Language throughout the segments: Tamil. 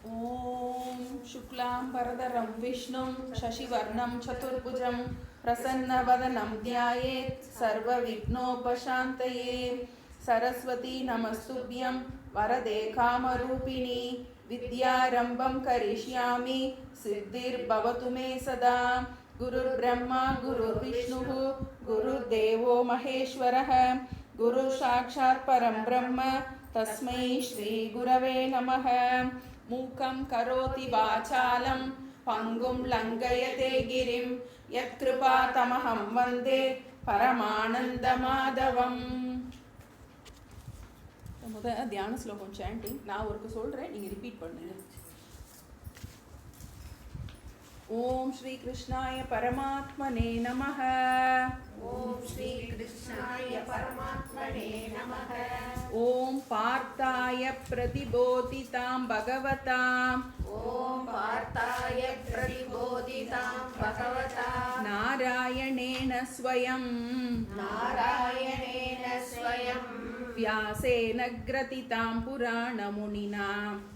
ॐ शुक्लाम्बरधरं विष्णुं शशिवर्णं चतुर्भुजं प्रसन्नवदनं ध्यायेत् सर्वविघ्नोपशान्तये। सरस्वती नमस्तुभ्यं वरदे कामरूपिणी विद्यारम्भं करिष्यामि सिद्धिर्भवतु मे सदा। गुरुर्ब्रह्मा गुरुर्विष्णुः गुरुर्देवो महेश्वरः गुरुसाक्षात् परं ब्रह्म तस्मै श्रीगुरवे नमः। मूकं करोति वाचालं पङ्गुं लङ्घयते गिरिं यत्कृपातमहं वन्दे பரமானந்தமாதவம். தியான ஸ்லோகம் சாண்டிங். நான் ஒருக்கு சொல்கிறேன், நீங்கள் ரிப்பீட் பண்ணுங்க. ஓம் ஸ்ரீ கிருஷ்ணாய பரமாத்மனே நமः. ஓம் ஸ்ரீ கிருஷ்ணாய பரமாத்மனே நமः. ஓம் பார்த்தாய பிரதிபோதிதாம் பகவதாம். ஓம் பார்த்தாய பிரதிபோதிதாம் பகவதா நாராயணேன ஸ்வயம். நாராயணேன ஸ்வயம். व्यासेन ग्रथितां पुराणमुनिना.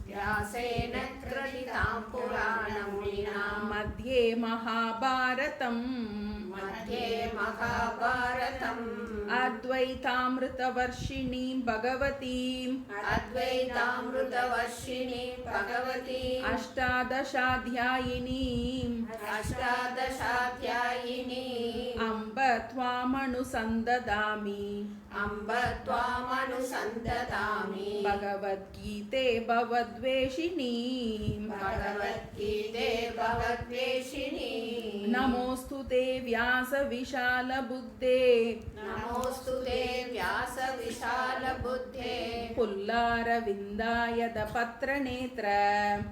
व्यासेन ग्रथितां पुराणमुनिना. मध्ये महाभारतम्. मध्ये महाभारतम्. अद्वैतामृतवर्षिणीं भगवतीम्. अद्वैतामृतवर्षिणीं भगवतीम्. अष्टादशाध्यायिनीम्. अष्टादशाध्यायिनीम्. अम्ब त्वामनुसन्ददामि. अम्ब त्वामनुसन्ददामि. भगवद्गीते भवद्वेषिणीम्. भगवद्गीते भवद्वेषिणी. नमोऽस्तु ते व्यासविशालबुद्धे. नमोऽस्तु ते व्यासविशालबुद्धे. पुल्लारविन्दायतपत्रनेत्र.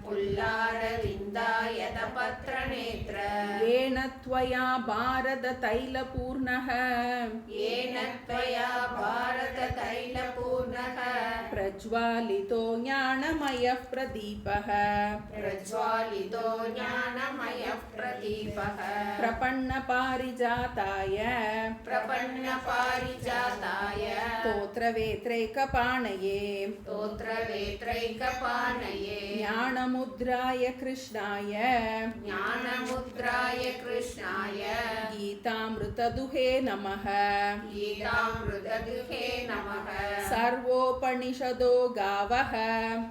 पुल्लारविन्दायतपत्रनेत्र. येन त्वया भारततैलपूर्णः. येन त्वया भारततैलपूर्णः. प्रज्वालितो ज्ञानमयः प्रदीपः. प्रज्वालितो ज्ञानमयः प्रदीपः. प्रपन्नपारिजाताय. प्रपन्नपारिजाताय. स्तोत्रवेत्रैकपाणये. स्तोत्रवेत्रैकपाणये. ज्ञानमुद्राय कृष्णाय. ज्ञानमुद्राय कृष्णाय. गीतामृतदुहे नमः. गीतामृतदुहे नमः. सर्वोपनिषदो गावः.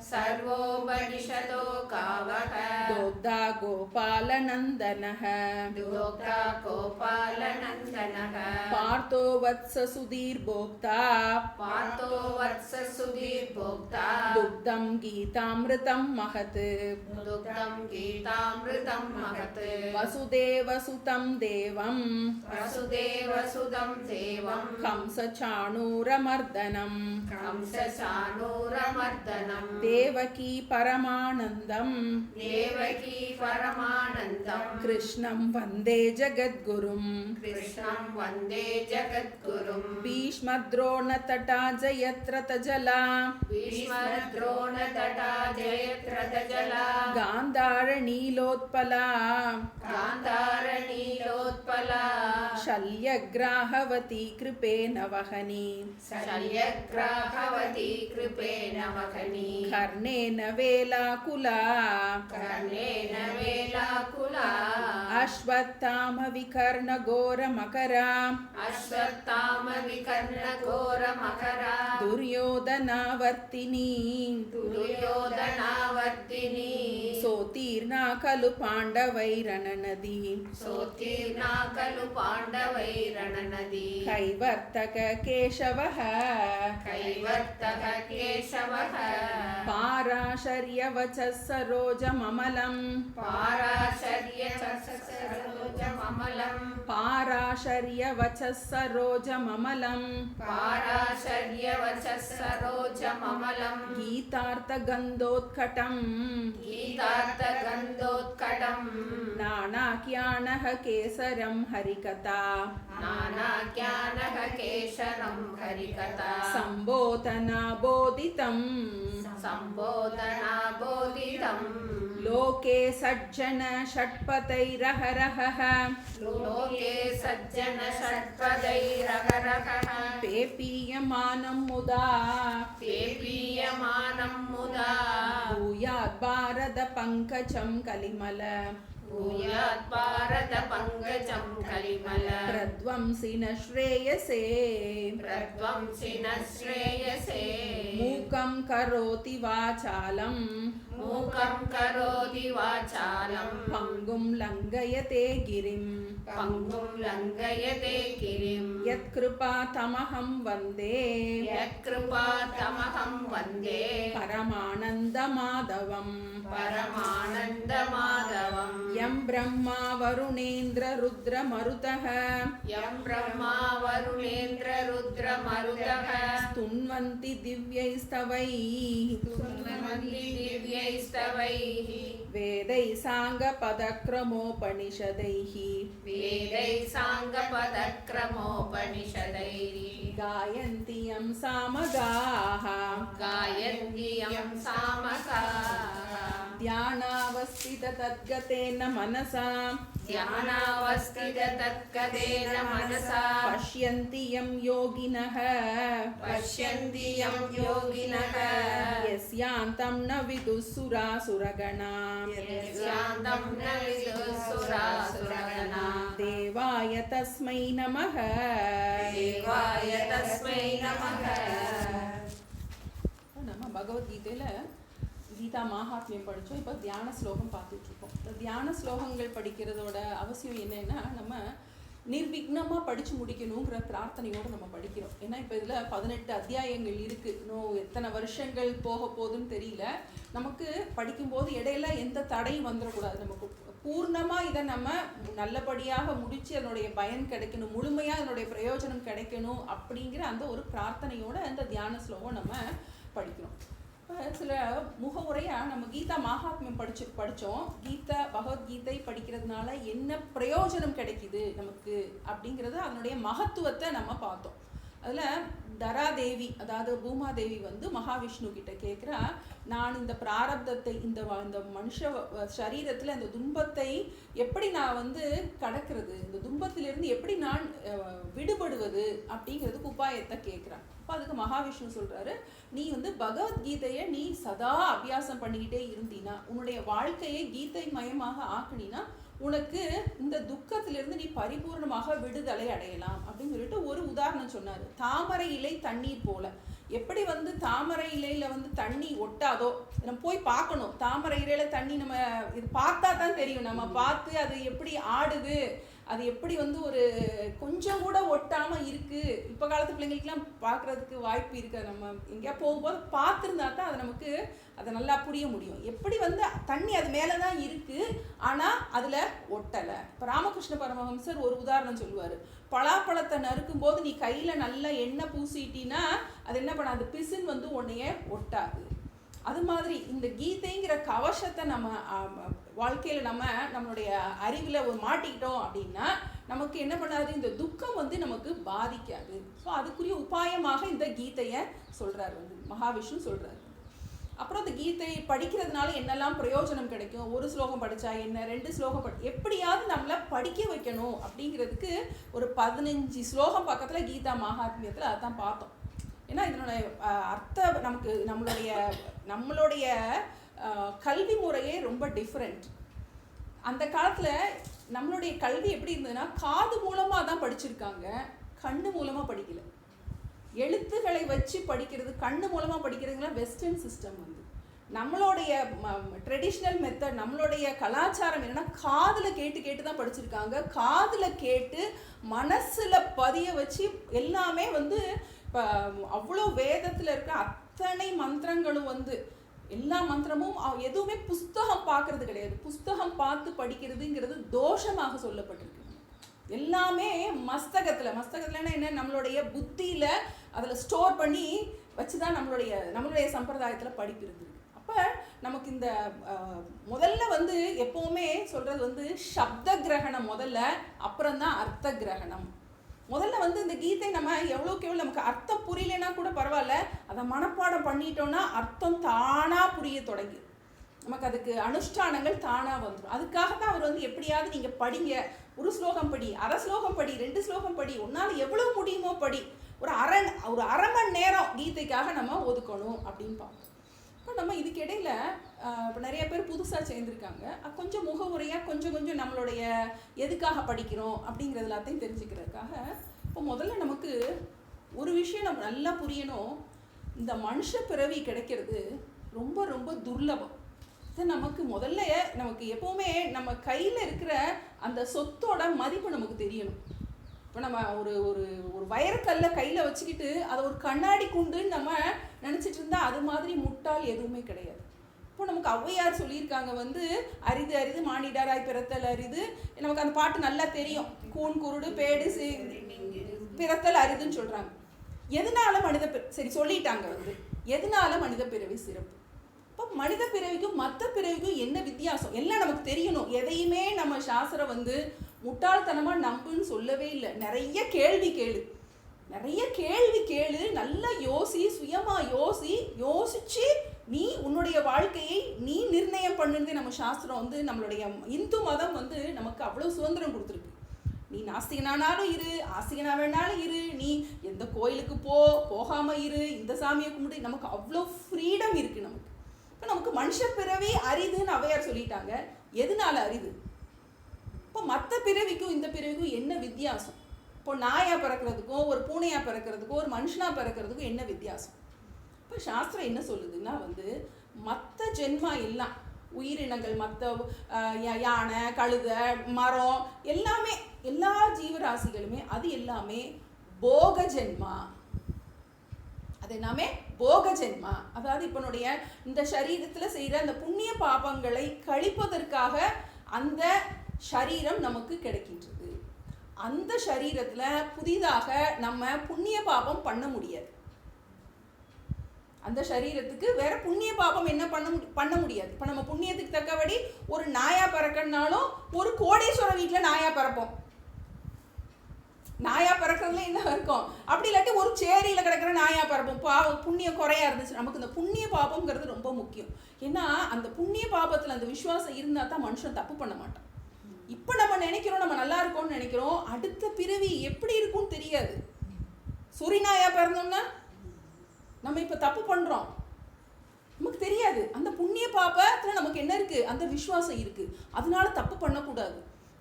सर्वोपनिषदो गावः. दोग्धा गोपालनन्दनः. दोग्धा गोपालनन्दनः. पार्थो वत्स सुधीर्भोक्ता. पार्थो वत्स सुधीर्भोक्ता. दुग्धं गीतामृतं महत्. दुग्धं गीतामृतं महत्. वसुदेवसुतं देवं. वसुदेवसुतं देवं. कंसचाणूरमर्दनं. कंसचाणूरमर्दनं. देवकी परमानन्दं. देवकी परमानन्दं. कृष्णं वन्दे जगद्गुरुं. कृष्णं वन्दे जगद्गुरुं. भीष्मद्रोणतटा जयत्रतजला. भीष्मद्रोणतटा जयत्रतजला. गान्धारनीलोत्पला. गान्धारनीलोत्पला. शल्यग्राहवती कृपेण वहनी. शल्यग्राहवती कृपेण वहनी. कर्णेन वेलाकुला. कर्णेन वेलाकुला. अश्वत्थामविकर्णघोरमकरा. अश्वत्थामविकर्णघोरमकरा. दुर्योधनावर्तिनी. दुर्योधनावर्तिनी. सोत्तीर्णा खलु पाण्डवैरणनदी. सोत्तीर्णा खलु पाण्डवैरणनदी. कैवर्तक केशवः. कैवर्तक केशवः. पाराशर्यवचः सरोजममलम्. पाराशर्यवचः पाराशर्यवचः सरोजममलम्. पाराशर्यवचः सरोजममलम्. गीतार्थगन्धोत्कटम्. गीतार्थगन्धोत्कटम्. नानाख्यानः केसरं हरिकथा. नानाख्यानः केशरं हरिकथा. सम्बोधना बोधितम्. सम्बोधना बोधितम्. लोके सज्जन षट्पदैरहरहः. लोके सज्जन षट्पदैरहरहः. पेपीयमानं मुदा. पेपीयमानं मुदा. भूयात् भारत பங்கஜம் கலிமல भूयात् भारत पंकजं कलिमल பிரத்வம்சின ஸ்ரேயசே प्रध्वंसिन श्रेयसे மூகம் கரோதி வாசாலம் मूकं करोति वाचालं பங்கும் லங்கயதே கிரிம் पङ्गुं लङ्घयते गिरिं யத்கிருபா தமஹம் வந்தே यत्कृपातमहं वन्दे பரமானந்த மாதவம் परमानन्दमाधवम् யம் பிரம்மா வருணேந்திர ருத்ர மருதः यं ब्रह्मा वरुणेन्द्र रुद्रमरुतः स्तुन्वन्ति दिव्यैस्तवैः स्तुन्वन्ति दिव्यैस्तवैः वेदैः साङ्गपदक्रमोपनिषदैः वेदैः साङ्गपदक्रमोपनिषदैः गायन्ति यं सामगाः गायन्ति यं सामगाः ध्यानावस्थिततद्गतेन मनसा ध्यानावस्थिततत्कदेन मनसा पश्यन्ति यं योगिनः पश्यन्ति यं योगिनः यस्यान्तं न विदुः सुरासुरगणाः यस्यान्तं न विदुः सुरासुरगणा देवाय तस्मै नमः देवाय तस्मै नमः நம்ம பகவத்கீதையில கீதா மகாத்மியம் படித்தோம். இப்போ தியான ஸ்லோகம் பார்த்துட்ருக்கோம். இந்த தியான ஸ்லோகங்கள் படிக்கிறதோட அவசியம் என்னன்னா, நம்ம நிர்விக்னமாக படித்து முடிக்கணுங்கிற பிரார்த்தனையோடு நம்ம படிக்கிறோம். ஏன்னா இப்போ இதில் 18 அத்தியாயங்கள் இருக்குது. இன்னும் எத்தனை வருஷங்கள் போக போகுதுன்னு தெரியல. நமக்கு படிக்கும்போது இடையில எந்த தடையும் வந்துடக்கூடாது. நமக்கு பூர்ணமாக இதை நம்ம நல்லபடியாக முடித்து அதனுடைய பயன் கிடைக்கணும், முழுமையாக அதனுடைய பிரயோஜனம் கிடைக்கணும் அப்படிங்கிற அந்த ஒரு பிரார்த்தனையோடு அந்த தியான ஸ்லோகம் நம்ம படிக்கிறோம். சில முகவுரையாக நம்ம கீதா மகாத்மியம் படித்தோம். பகவத்கீதை படிக்கிறதுனால என்ன பிரயோஜனம் கிடைக்குது நமக்கு அப்படிங்கிறது அதனுடைய மகத்துவத்தை நம்ம பார்த்தோம். அதில் தராதேவி, அதாவது பூமாதேவி மகாவிஷ்ணு கிட்ட கேட்குறா, நான் இந்த பிராரப்தத்தை இந்த மனுஷ சரீரத்தில் இந்த துன்பத்தை எப்படி நான் கடக்கிறது, இந்த துன்பத்திலிருந்து எப்படி நான் விடுபடுவது அப்படிங்கிறதுக்கு உபாயத்தை கேட்குறான். அப்போ அதுக்கு மகாவிஷ்ணு சொல்கிறாரு, நீ பகவத்கீதையை நீ சதா அபியாசம் பண்ணிக்கிட்டே இருந்தீனா, உன்னுடைய வாழ்க்கையை கீதை மயமாக ஆக்குனினா உனக்கு இந்த துக்கத்திலிருந்து நீ பரிபூர்ணமாக விடுதலை அடையலாம் அப்படின்னு சொல்லிட்டு ஒரு உதாரணம் சொன்னார். தாமரை இலை தண்ணீர் போல. எப்படி தாமரை இலையில தண்ணி ஒட்டாதோ, நம்ம போய் பார்க்கணும். தாமரை இலையில தண்ணி நம்ம இது பார்த்தா தான் தெரியும். நம்ம பார்த்து அது எப்படி ஆடுது, அது எப்படி ஒரு கொஞ்சம் கூட ஒட்டாமல் இருக்குது. இப்போ காலத்து பிள்ளைங்களுக்கெல்லாம் பார்க்குறதுக்கு வாய்ப்பு இருக்குது. நம்ம எங்கேயா போகும்போது பார்த்துருந்தா தான் அது நமக்கு அதை நல்லா புரிய முடியும். எப்படி தண்ணி அது மேலே தான் இருக்குது, ஆனால் அதில் ஒட்டலை. இப்போ ராமகிருஷ்ண பரமஹம்சர் ஒரு உதாரணம் சொல்லுவார். பலாப்பழத்தை நறுக்கும் போது நீ கையில் நல்லா எண்ணெய் பூசிட்டினா அது என்ன பண்ணாது, பிசின் உன்னைய ஒட்டாது. அது மாதிரி இந்த கீதைங்கிற கவசத்தை நம்ம வாழ்க்கையில் நம்மளுடைய அறிவில் மாட்டிக்கிட்டோம் அப்படின்னா நமக்கு என்ன பண்ணாது, இந்த துக்கம் நமக்கு பாதிக்காது. ஸோ அதுக்குரிய உபாயமாக இந்த கீதையை சொல்கிறார் மகாவிஷ்ணு சொல்கிறார். அப்புறம் இந்த கீதை படிக்கிறதுனால என்னெல்லாம் பிரயோஜனம் கிடைக்கும், ஒரு ஸ்லோகம் படித்தா என்ன, 2 ஸ்லோகம் எப்படியாவது நம்மளை படிக்க வைக்கணும் அப்படிங்கிறதுக்கு ஒரு 15 ஸ்லோகம் பக்கத்தில் கீதா மகாத்மியத்தில் அதான் பார்த்தோம். ஏன்னா இதனுடைய அர்த்தம் நமக்கு நம்மளுடைய கல்வி முறையே ரொம்ப டிஃப்ரெண்ட். அந்த காலத்தில் நம்மளுடைய கல்வி எப்படி இருந்ததுன்னா, காது மூலமாக தான் படிச்சிருக்காங்க, கண்ணு மூலமாக படிக்கல. எழுத்துக்களை வச்சு படிக்கிறது, கண்ணு மூலமாக படிக்கிறதுங்களாம் வெஸ்டர்ன் சிஸ்டம். நம்மளுடைய ட்ரெடிஷ்னல் மெத்தட், நம்மளுடைய கலாச்சாரம் என்னென்னா காதில் கேட்டு தான் படிச்சிருக்காங்க. காதில் கேட்டு மனசில் பதிய வச்சு எல்லாமே இப்போ அவ்வளோ வேதத்தில் இருக்க அத்தனை மந்திரங்களும் எல்லா மந்திரமும் எதுவுமே புஸ்தகம் பார்க்கறது கிடையாது. புஸ்தகம் பார்த்து படிக்கிறதுங்கிறது தோஷமாக சொல்லப்பட்டிருக்கு. எல்லாமே மஸ்தகத்தில் என்ன, நம்மளுடைய புத்தியில் அதில் ஸ்டோர் பண்ணி வச்சு தான் நம்மளுடைய சம்பிரதாயத்தில் படிப்பு இருந்திருக்கு. அப்போ நமக்கு இந்த முதல்ல எப்போவுமே சொல்கிறது சப்த கிரகணம் முதல்ல, அப்புறம்தான் அர்த்த கிரகணம். முதல்ல இந்த கீதை நம்ம எவ்வளோக்கு எவ்வளோ நமக்கு அர்த்தம் புரியலைன்னா கூட பரவாயில்ல, அதை மனப்பாடம் பண்ணிட்டோன்னா அர்த்தம் தானாக புரிய தொடங்கி நமக்கு அதுக்கு அனுஷ்டானங்கள் தானாக வந்துடும். அதுக்காக தான் அவர் எப்படியாவது நீங்கள் படிங்க, ஒரு ஸ்லோகம் படி, அரை ஸ்லோகம் படி, 2 ஸ்லோகம் படி, உன்னால் எவ்வளோ முடியுமோ படி, ஒரு அரை மணி நேரம் கீதைக்காக நம்ம ஒதுக்கணும் அப்படின்னு பார்ப்போம். இப்போ நம்ம இதுக்கு இடையில இப்போ நிறைய பேர் புதுசாக சேர்ந்துருக்காங்க. கொஞ்சம் முகவுரையாக கொஞ்சம் நம்மளுடைய எதுக்காக படிக்கிறோம் அப்படிங்கிறது எல்லாத்தையும் தெரிஞ்சுக்கிறதுக்காக இப்போ முதல்ல நமக்கு ஒரு விஷயம் நம்ம நல்லா புரியணும். இந்த மனுஷ பிறவி கிடைக்கிறது ரொம்ப ரொம்ப துர்லபம். இது நமக்கு முதல்ல நமக்கு எப்போவுமே நம்ம கையில் இருக்கிற அந்த சொத்தோட மதிப்பு நமக்கு தெரியணும். இப்போ நம்ம ஒரு ஒரு ஒரு வைரக்கல்லை கையில் வச்சுக்கிட்டு அதை ஒரு கண்ணாடி குண்டுன்னு நம்ம நினச்சிட்டு இருந்தால் அது மாதிரி முட்டாள் எதுவுமே கிடையாது. இப்போ நமக்கு ஔவையார் சொல்லியிருக்காங்க வந்து அரிது அரிது மானிடராய் பிறத்தல் அரிது. நமக்கு அந்த பாட்டு நல்லா தெரியும். கூன் குருடு பேடு பிறத்தல் அரிதுன்னு சொல்கிறாங்க. எதனால சரி சொல்லிட்டாங்க வந்து எதனால மனித பிறவி சிறப்பு. இப்போ மனித பிறவிக்கும் மற்ற பிறவிக்கும் என்ன வித்தியாசம் எல்லாம் நமக்கு தெரியணும். எதையுமே நம்ம சாஸ்திரம் வந்து முட்டாள்தனமாக நம்புன்னு சொல்லவே இல்லை. நிறைய கேள்வி கேளு, நல்லா சுயமாக யோசிச்சு நீ உன்னுடைய வாழ்க்கையை நீ நிர்ணயம் பண்ணுறதே நம்ம சாஸ்திரம் வந்து நம்மளுடைய இந்து மதம் வந்து நமக்கு அவ்வளோ சுதந்திரம் கொடுத்துருக்கு. நீ நாஸ்திகனானாலும் இரு, ஆஸ்திகனா வேணாலும் இரு, நீ எந்த கோயிலுக்கு போகாமல் இரு, இந்த சாமியை கும்பிட்டு நமக்கு அவ்வளோ ஃப்ரீடம் இருக்குது. நமக்கு இப்போ நமக்கு மனுஷ பிறவி அரிதுன்னு ஔவையார் சொல்லிட்டாங்க. எதனால அரிது? இப்போ மற்ற பிறவிக்கும் இந்த பிறவிக்கும் என்ன வித்தியாசம்? இப்போ நாயாக பிறக்கிறதுக்கும் ஒரு பூனையாக பிறக்கிறதுக்கும் ஒரு மனுஷனாக பிறக்கிறதுக்கும் என்ன வித்தியாசம்? இப்போ சாஸ்திரம் என்ன சொல்லுதுன்னா வந்து மற்ற ஜென்மா எல்லாம் உயிரினங்கள் மற்ற யானை கழுதை மரம் எல்லாமே எல்லா ஜீவராசிகளுமே அது எல்லாமே போக ஜென்மா. அது எல்லாமே போக ஜென்மா. அதாவது இப்பனுடைய இந்த சரீரத்தில் செய்கிற அந்த புண்ணிய பாபங்களை கழிப்பதற்காக அந்த சரீரம் நமக்கு கிடைக்கின்றது. அந்த சரீரத்தில் புதிதாக நம்ம புண்ணிய பாபம் பண்ண முடியாது. அந்த சரீரத்துக்கு வேற புண்ணிய பாபம் என்ன பண்ண முடியாது. இப்போ நம்ம புண்ணியத்துக்கு தக்கபடி ஒரு நாயா பிறக்கனாலும் ஒரு கோடீஸ்வர வீட்டில் நாயா பிறப்போம். நாயா பிறக்கிறதுல என்ன இருக்கும்? அப்படி இல்லாட்டி ஒரு சேரியில் கிடக்கிற நாயா பிறப்போம். பாவம் புண்ணியம் குறையா இருந்துச்சு. நமக்கு இந்த புண்ணிய பாபம்ங்கிறது ரொம்ப முக்கியம். ஏன்னா அந்த புண்ணிய பாபத்தில் அந்த விசுவாசம் இருந்தால் தான் மனுஷன் தப்பு பண்ண மாட்டான். இப்போ நம்ம நினைக்கிறோம் நம்ம நல்லா இருக்கோம்னு நினைக்கிறோம். அடுத்த பிறவி எப்படி இருக்கும்னு தெரியாது. சுரிநாயா பிறந்தோம்னா நம்ம இப்போ தப்பு பண்ணுறோம், நமக்கு தெரியாது. அந்த புண்ணிய பாபத்தில் நமக்கு என்ன இருக்குது? அந்த விசுவாசம் இருக்குது. அதனால தப்பு பண்ணக்கூடாது.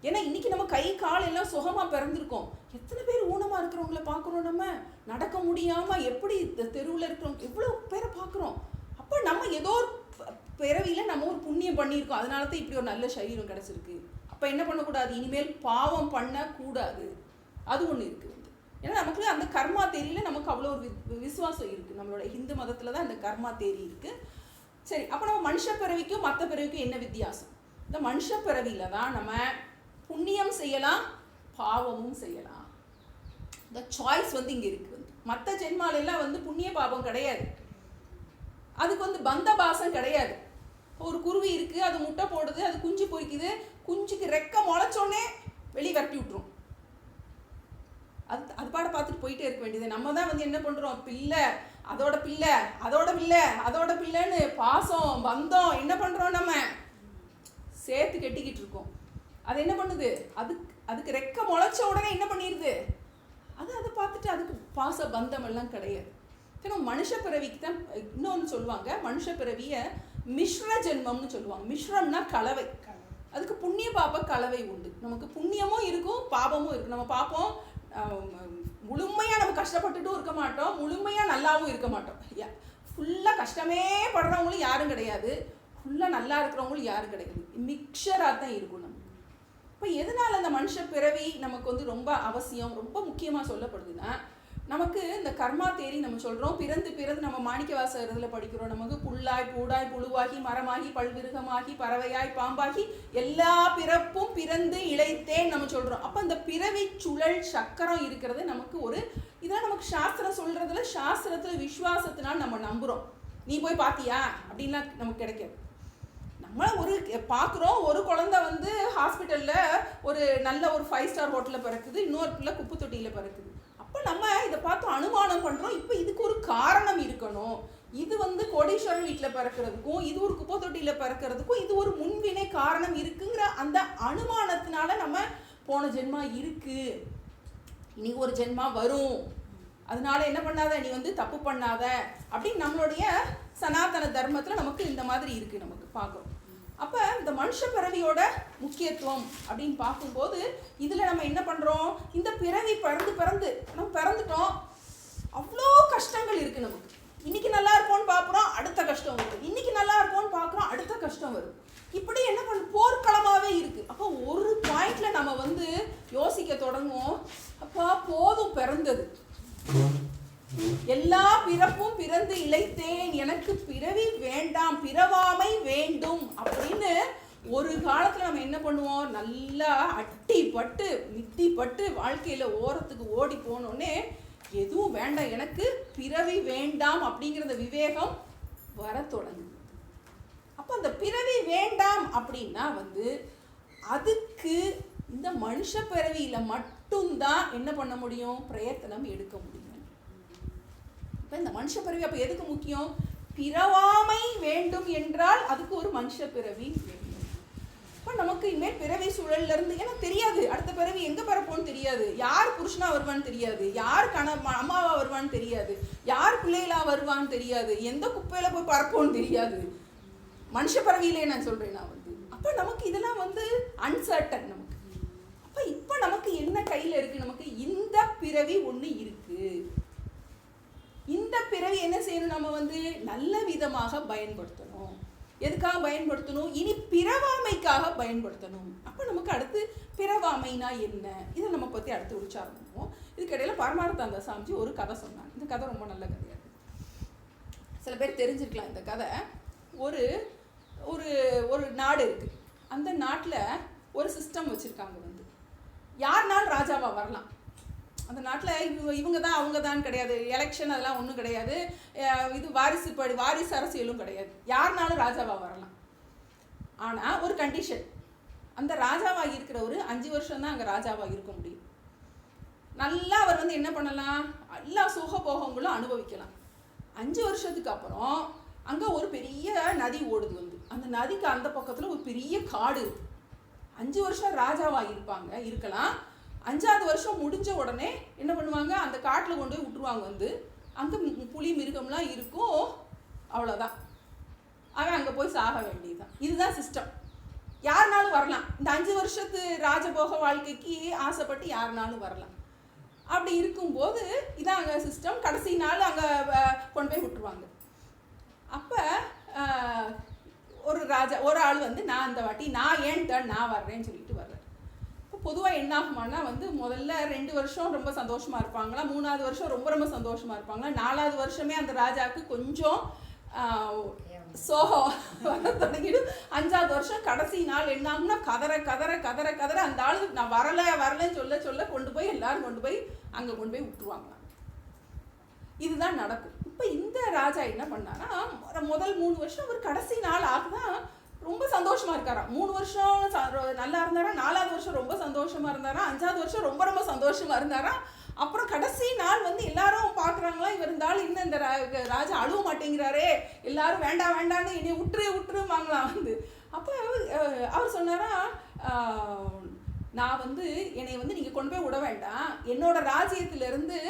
ஏன்னா இன்னைக்கு நம்ம கை கால் எல்லாம் சுகமாக பிறந்திருக்கோம். எத்தனை பேர் ஊனமாக இருக்கிறவங்கள பார்க்குறோம். நம்ம நடக்க முடியாமல் எப்படி தெருவில் இருக்கிறவங்க எவ்வளோ பேரை பார்க்குறோம். அப்போ நம்ம ஏதோ ஒரு பிறவியில் நம்ம ஒரு புண்ணியம் பண்ணியிருக்கோம். அதனால தான் இப்படி ஒரு நல்ல சரீரம் கிடச்சிருக்கு. அப்போ என்ன பண்ணக்கூடாது? இனிமேல் பாவம் பண்ணக்கூடாது. அது ஒன்று இருக்குது. ஏன்னா நமக்கு அந்த கர்மா தேரியில நமக்கு அவ்வளோ ஒரு விசுவாசம் இருக்குது. நம்மளோட ஹிந்து மதத்தில் தான் அந்த கர்மா தேரி இருக்குது. சரி, அப்போ நம்ம மனுஷ பிறவிக்கும் மற்ற பிறவிக்கும் என்ன வித்தியாசம்? இந்த மனுஷ பிறவியில் தான் நம்ம புண்ணியம் செய்யலாம், பாவமும் செய்யலாம். இந்த சாய்ஸ் வந்து இங்கே இருக்குது. மற்ற ஜென்மாலெல்லாம் வந்து புண்ணிய பாவம் கிடையாது. அதுக்கு வந்து பந்த பாசம் கிடையாது. ஒரு குருவி இருக்குது, அது முட்டை போடுது, அது குஞ்சு பொறிக்குது. குஞ்சுக்கு ரெக்க முளைச்சோடனே வெளியே விரட்டி விட்டுரும். அது பாட பார்த்துட்டு போயிட்டே இருக்க வேண்டியது. நம்ம தான் வந்து என்ன பண்ணுறோம்? பிள்ளை அதோட பிள்ளை அதோட பிள்ளை அதோட பிள்ளைன்னு பாசம் பந்தம் என்ன பண்ணுறோம்? நம்ம சேர்த்து கெட்டிக்கிட்டு இருக்கோம். அது என்ன பண்ணுது? அதுக்கு ரெக்க முளைச்ச உடனே என்ன பண்ணிடுது? அதை பார்த்துட்டு அதுக்கு பாச பந்தம் எல்லாம் கிடையாது. ஏன்னா மனுஷ பிறவிக்கு தான் இன்னொன்று சொல்லுவாங்க. மனுஷ பிறவியை மிஸ்ர ஜென்மம்னு சொல்லுவாங்க. மிஸ்ரம்னா கலவை. அதுக்கு புண்ணிய பாப கலவை உண்டு. நமக்கு புண்ணியமும் இருக்கும், பாபமும் இருக்கும். நம்ம பார்ப்போம், முழுமையாக நம்ம கஷ்டப்பட்டுட்டும் இருக்க மாட்டோம், முழுமையாக நல்லாவும் இருக்க மாட்டோம். ஃபுல்லாக கஷ்டமே படுறவங்களும் யாரும் கிடையாது, ஃபுல்லாக நல்லா இருக்கிறவங்களும் யாரும் கிடையாது. மிக்சராக தான் இருக்கும் நமக்கு. இப்போ எதனால் அந்த மனுஷ பிறவி நமக்கு வந்து ரொம்ப அவசியம், ரொம்ப முக்கியமாக சொல்லப்படுதுன்னா, நமக்கு இந்த கர்மா தேரி நம்ம சொல்கிறோம். பிறந்து நம்ம மாணிக்க வாசகத்தில் படிக்கிறோம். நமக்கு புல்லாய் பூடாய் புழுவாகி மரமாகி பல்விருகமாகி பறவையாய் பாம்பாகி எல்லா பிறப்பும் பிறந்து இழைத்தேன் நம்ம சொல்கிறோம். அப்போ இந்த பிறவி சுழல் சக்கரம் இருக்கிறது நமக்கு ஒரு இதெல்லாம் நமக்கு சாஸ்திரம் சொல்கிறதுல சாஸ்திரத்தில் விசுவாசத்தினால் நம்ம நம்புகிறோம். நீ போய் பார்த்தியா அப்படின்லாம் நமக்கு கிடைக்காது. நம்ம ஒரு பார்க்குறோம், ஒரு குழந்தை வந்து ஹாஸ்பிட்டலில் ஒரு நல்ல ஒரு 5 ஸ்டார் ஹோட்டலில் பிறக்குது, இன்னொரு பிள்ளை குப்பை தொட்டியில் பிறக்குது. அப்போ நம்ம இதை பார்த்து அனுமானம் பண்ணுறோம். இப்போ இதுக்கு ஒரு காரணம் இருக்கணும். இது வந்து கோடீஸ்வரர் வீட்டில் பிறக்கிறதுக்கும் இது ஒரு குப்பை தொட்டியில் பிறக்கிறதுக்கும் இது ஒரு முன்வினை காரணம் இருக்குங்கிற அந்த அனுமானத்தினால நம்ம போன ஜென்மா இருக்கு, இனி ஒரு ஜென்மா வரும், அதனால என்ன பண்ணாத, நீ வந்து தப்பு பண்ணாத அப்படின்னு நம்மளுடைய சனாதன தர்மத்தில் நமக்கு இந்த மாதிரி இருக்குது, நமக்கு பார்க்குறோம். அப்போ இந்த மனுஷ பிறவியோட முக்கியத்துவம் அப்படின்னு பார்க்கும்போது இதில் நம்ம என்ன பண்ணுறோம், இந்த பிறவி பிறந்து நம்ம பிறந்துட்டோம், அவ்வளோ கஷ்டங்கள் இருக்குது நமக்கு. இன்றைக்கி நல்லா இருப்போம்னு பார்க்குறோம், அடுத்த கஷ்டம் வருது. இன்றைக்கி நல்லா இருப்போம்னு பார்க்குறோம், அடுத்த கஷ்டம் வருது. இப்படி என்ன பண்ண போர்க்களமாகவே இருக்குது. அப்போ ஒரு பாயிண்டில் நம்ம வந்து யோசிக்க தொடங்குவோம், அப்போ போதும் பிறந்தது, எல்லா பிறப்பும் பிறந்து இழைத்தேன், எனக்கு பிறவி வேண்டாம், பிறவாமை வேண்டும் அப்படின்னு ஒரு காலத்தில் நம்ம என்ன பண்ணுவோம், நல்லா அட்டிப்பட்டு மித்திப்பட்டு வாழ்க்கையில் ஓரத்துக்கு ஓடி போனோடனே எதுவும் வேண்டாம், எனக்கு பிறவி வேண்டாம் அப்படிங்கிற விவேகம் வர தொடங்குது. அப்போ அந்த பிறவி வேண்டாம் அப்படின்னா வந்து அதுக்கு இந்த மனுஷ பிறவியில் மட்டும்தான் என்ன பண்ண முடியும், பிரயத்தனம் எடுக்க முடியும். இப்போ இந்த மனுஷ பிறவி அப்போ எதுக்கு முக்கியம், பிறவாமை வேண்டும் என்றால் அதுக்கு ஒரு மனுஷ பிறவி வேண்டும். இப்போ நமக்கு இனிமேல் பிறவி சூழல்ல இருந்து, ஏன்னா தெரியாது அடுத்த பிறவி எங்கே பிறப்போன்னு தெரியாது, யார் புருஷனா வருவான்னு தெரியாது, யார் அம்மாவா வருவான்னு தெரியாது, யார் பிள்ளைகளா வருவான்னு தெரியாது, எந்த குப்பையில் போய் பறப்போன்னு தெரியாது, மனுஷ பிறவியிலே நான் சொல்கிறேன் நான் வந்து. அப்போ நமக்கு இதெல்லாம் வந்து அன்சர்டன் நமக்கு. அப்போ இப்போ நமக்கு என்ன கையில் இருக்குது, நமக்கு இந்த பிறவி ஒன்று இருக்குது. இந்த பிறவி என்ன செய்யணும், நம்ம வந்து நல்ல விதமாக பயன்படுத்தணும். எதுக்காக பயன்படுத்தணும், இனி பிறவாமைக்காக பயன்படுத்தணும். அப்போ நமக்கு அடுத்து பிறவாமைனா என்ன, இதை நம்ம பற்றி அடுத்து விசாரம் பண்ணுவோம். இதுக்கிடையில் பரமார்த்தானந்த சாமிஜி ஒரு கதை சொன்னாங்க. இந்த கதை ரொம்ப நல்ல கதையாக இருக்குது, சில பேர் தெரிஞ்சிருக்கலாம் இந்த கதை. ஒரு ஒரு ஒரு நாடு இருக்குது, அந்த நாட்டில் ஒரு சிஸ்டம் வச்சுருக்காங்க, வந்து யாருனாலும் ராஜாவாக வரலாம். அந்த நாட்டில் இவங்க தான் அவங்க தான் கிடையாது, எலெக்ஷன் அதெல்லாம் ஒன்றும் கிடையாது, இது வாரிசு அரசியலும் கிடையாது, யாருனாலும் ராஜாவாக வரலாம். ஆனால் ஒரு கண்டிஷன், அந்த ராஜாவாக இருக்கிறவர் 5 வருஷம் தான் அங்கே ராஜாவாக இருக்க முடியும். நல்லா அவர் வந்து என்ன பண்ணலாம், எல்லா சுகபோகங்களும் அனுபவிக்கலாம். 5 வருஷத்துக்கு அப்புறம் அங்கே ஒரு பெரிய நதி ஓடுது, வந்து அந்த நதிக்கு அந்த பக்கத்தில் ஒரு பெரிய காடு. 5 வருஷம் ராஜாவாக இருக்கலாம். 5ஆவது வருஷம் முடிஞ்ச உடனே என்ன பண்ணுவாங்க, அந்த காட்டில் கொண்டு போய் விட்டுருவாங்க. வந்து அங்கே புலி மிருகம்லாம் இருக்கும், அவ்வளோதான், அவன் அங்கே போய் சாக வேண்டியதுதான். இதுதான் சிஸ்டம். யாருனாலும் வரலாம், இந்த 5 வருஷத்து ராஜபோக வாழ்க்கைக்கு ஆசைப்பட்டு யாருனாலும் வரலாம். அப்படி இருக்கும்போது இதான் அங்கே சிஸ்டம். கடைசி நாள் அங்கே கொண்டு போய் விட்டுருவாங்க. அப்போ ஒரு ஆள் வந்து நான் இந்த வாட்டி நான் ஏன் டர்ன் நான் வர்றேன்னு சொல்லிட்டு வர்றேன். இப்போ பொதுவாக என்ன ஆகுமானா வந்து முதல்ல 2 வருஷம் ரொம்ப சந்தோஷமாக இருப்பாங்களா, 3ஆவது வருஷம் ரொம்ப ரொம்ப சந்தோஷமாக இருப்பாங்களா, 4ஆவது வருஷமே அந்த ராஜாவுக்கு கொஞ்சம் சோகம் வர தொடங்கிடும். 5ஆவது வருஷம் கடைசி நாள் என்ன ஆகும்னா கதற அந்த ஆளு நான் வரலைன்னு சொல்ல கொண்டு போய் எல்லாரும் கொண்டு போய் அங்கே கொண்டு போய் விட்டுருவாங்களாம். இதுதான் நடக்கும். இப்போ இந்த ராஜா என்ன பண்ணாரா, முதல் 3 வருஷம் ஒரு கடைசி நாள் ஆகுதான் ரொம்ப சந்தோஷமா இருக்காராம். 3 வருஷம் நல்லா இருந்தாரா, 4ஆவது வருஷம் ரொம்ப சந்தோஷமா இருந்தாரா, 5ஆவது வருஷம் ரொம்ப ரொம்ப சந்தோஷமா இருந்தாரா. அப்புறம் கடைசி நாள் வந்து எல்லாரும் பார்க்குறாங்களா, இவர் இருந்தாலும் இன்னும் இந்த ராஜா அழுவ மாட்டேங்கிறாரே, எல்லாரும் வேண்டான்னு என்னை விட்டுருவாங்களாம் வந்து. அப்போ அவர் சொன்னாரா, நான் வந்து என்னை வந்து நீங்கள் கொண்டு போய் விட வேண்டாம், என்னோட ராஜ்யத்திலேருந்து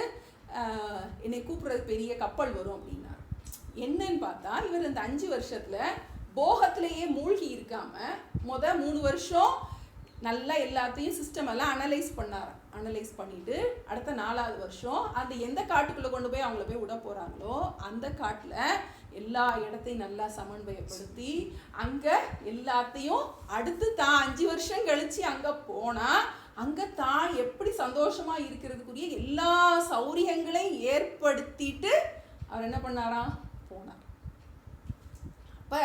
என்னை கூப்பிட்றது பெரிய கப்பல் வரும் அப்படின்னாரு. என்னன்னு பார்த்தா இவர் இந்த 5 வருஷத்தில் போகத்திலேயே மூழ்கி இருக்காமல் 3 வருஷம் நல்லா எல்லாத்தையும் சிஸ்டம் எல்லாம் அனலைஸ் பண்ணிட்டு அடுத்த 4ஆவது வருஷம் அந்த எந்த காட்டுக்குள்ளே கொண்டு போய் அவங்கள போய் விட போகிறாங்களோ அந்த காட்டில் எல்லா இடத்தையும் நல்லா சமன்வயப்படுத்தி அங்கே எல்லாத்தையும் அடுத்து தான் 5 வருஷம் கழித்து அங்கே போனால் அங்கே தான் எப்படி சந்தோஷமாக இருக்கிறதுக்குரிய எல்லா சௌரியங்களையும் ஏற்படுத்திட்டு அவர் என்ன பண்ணாராம், போனார். அப்போ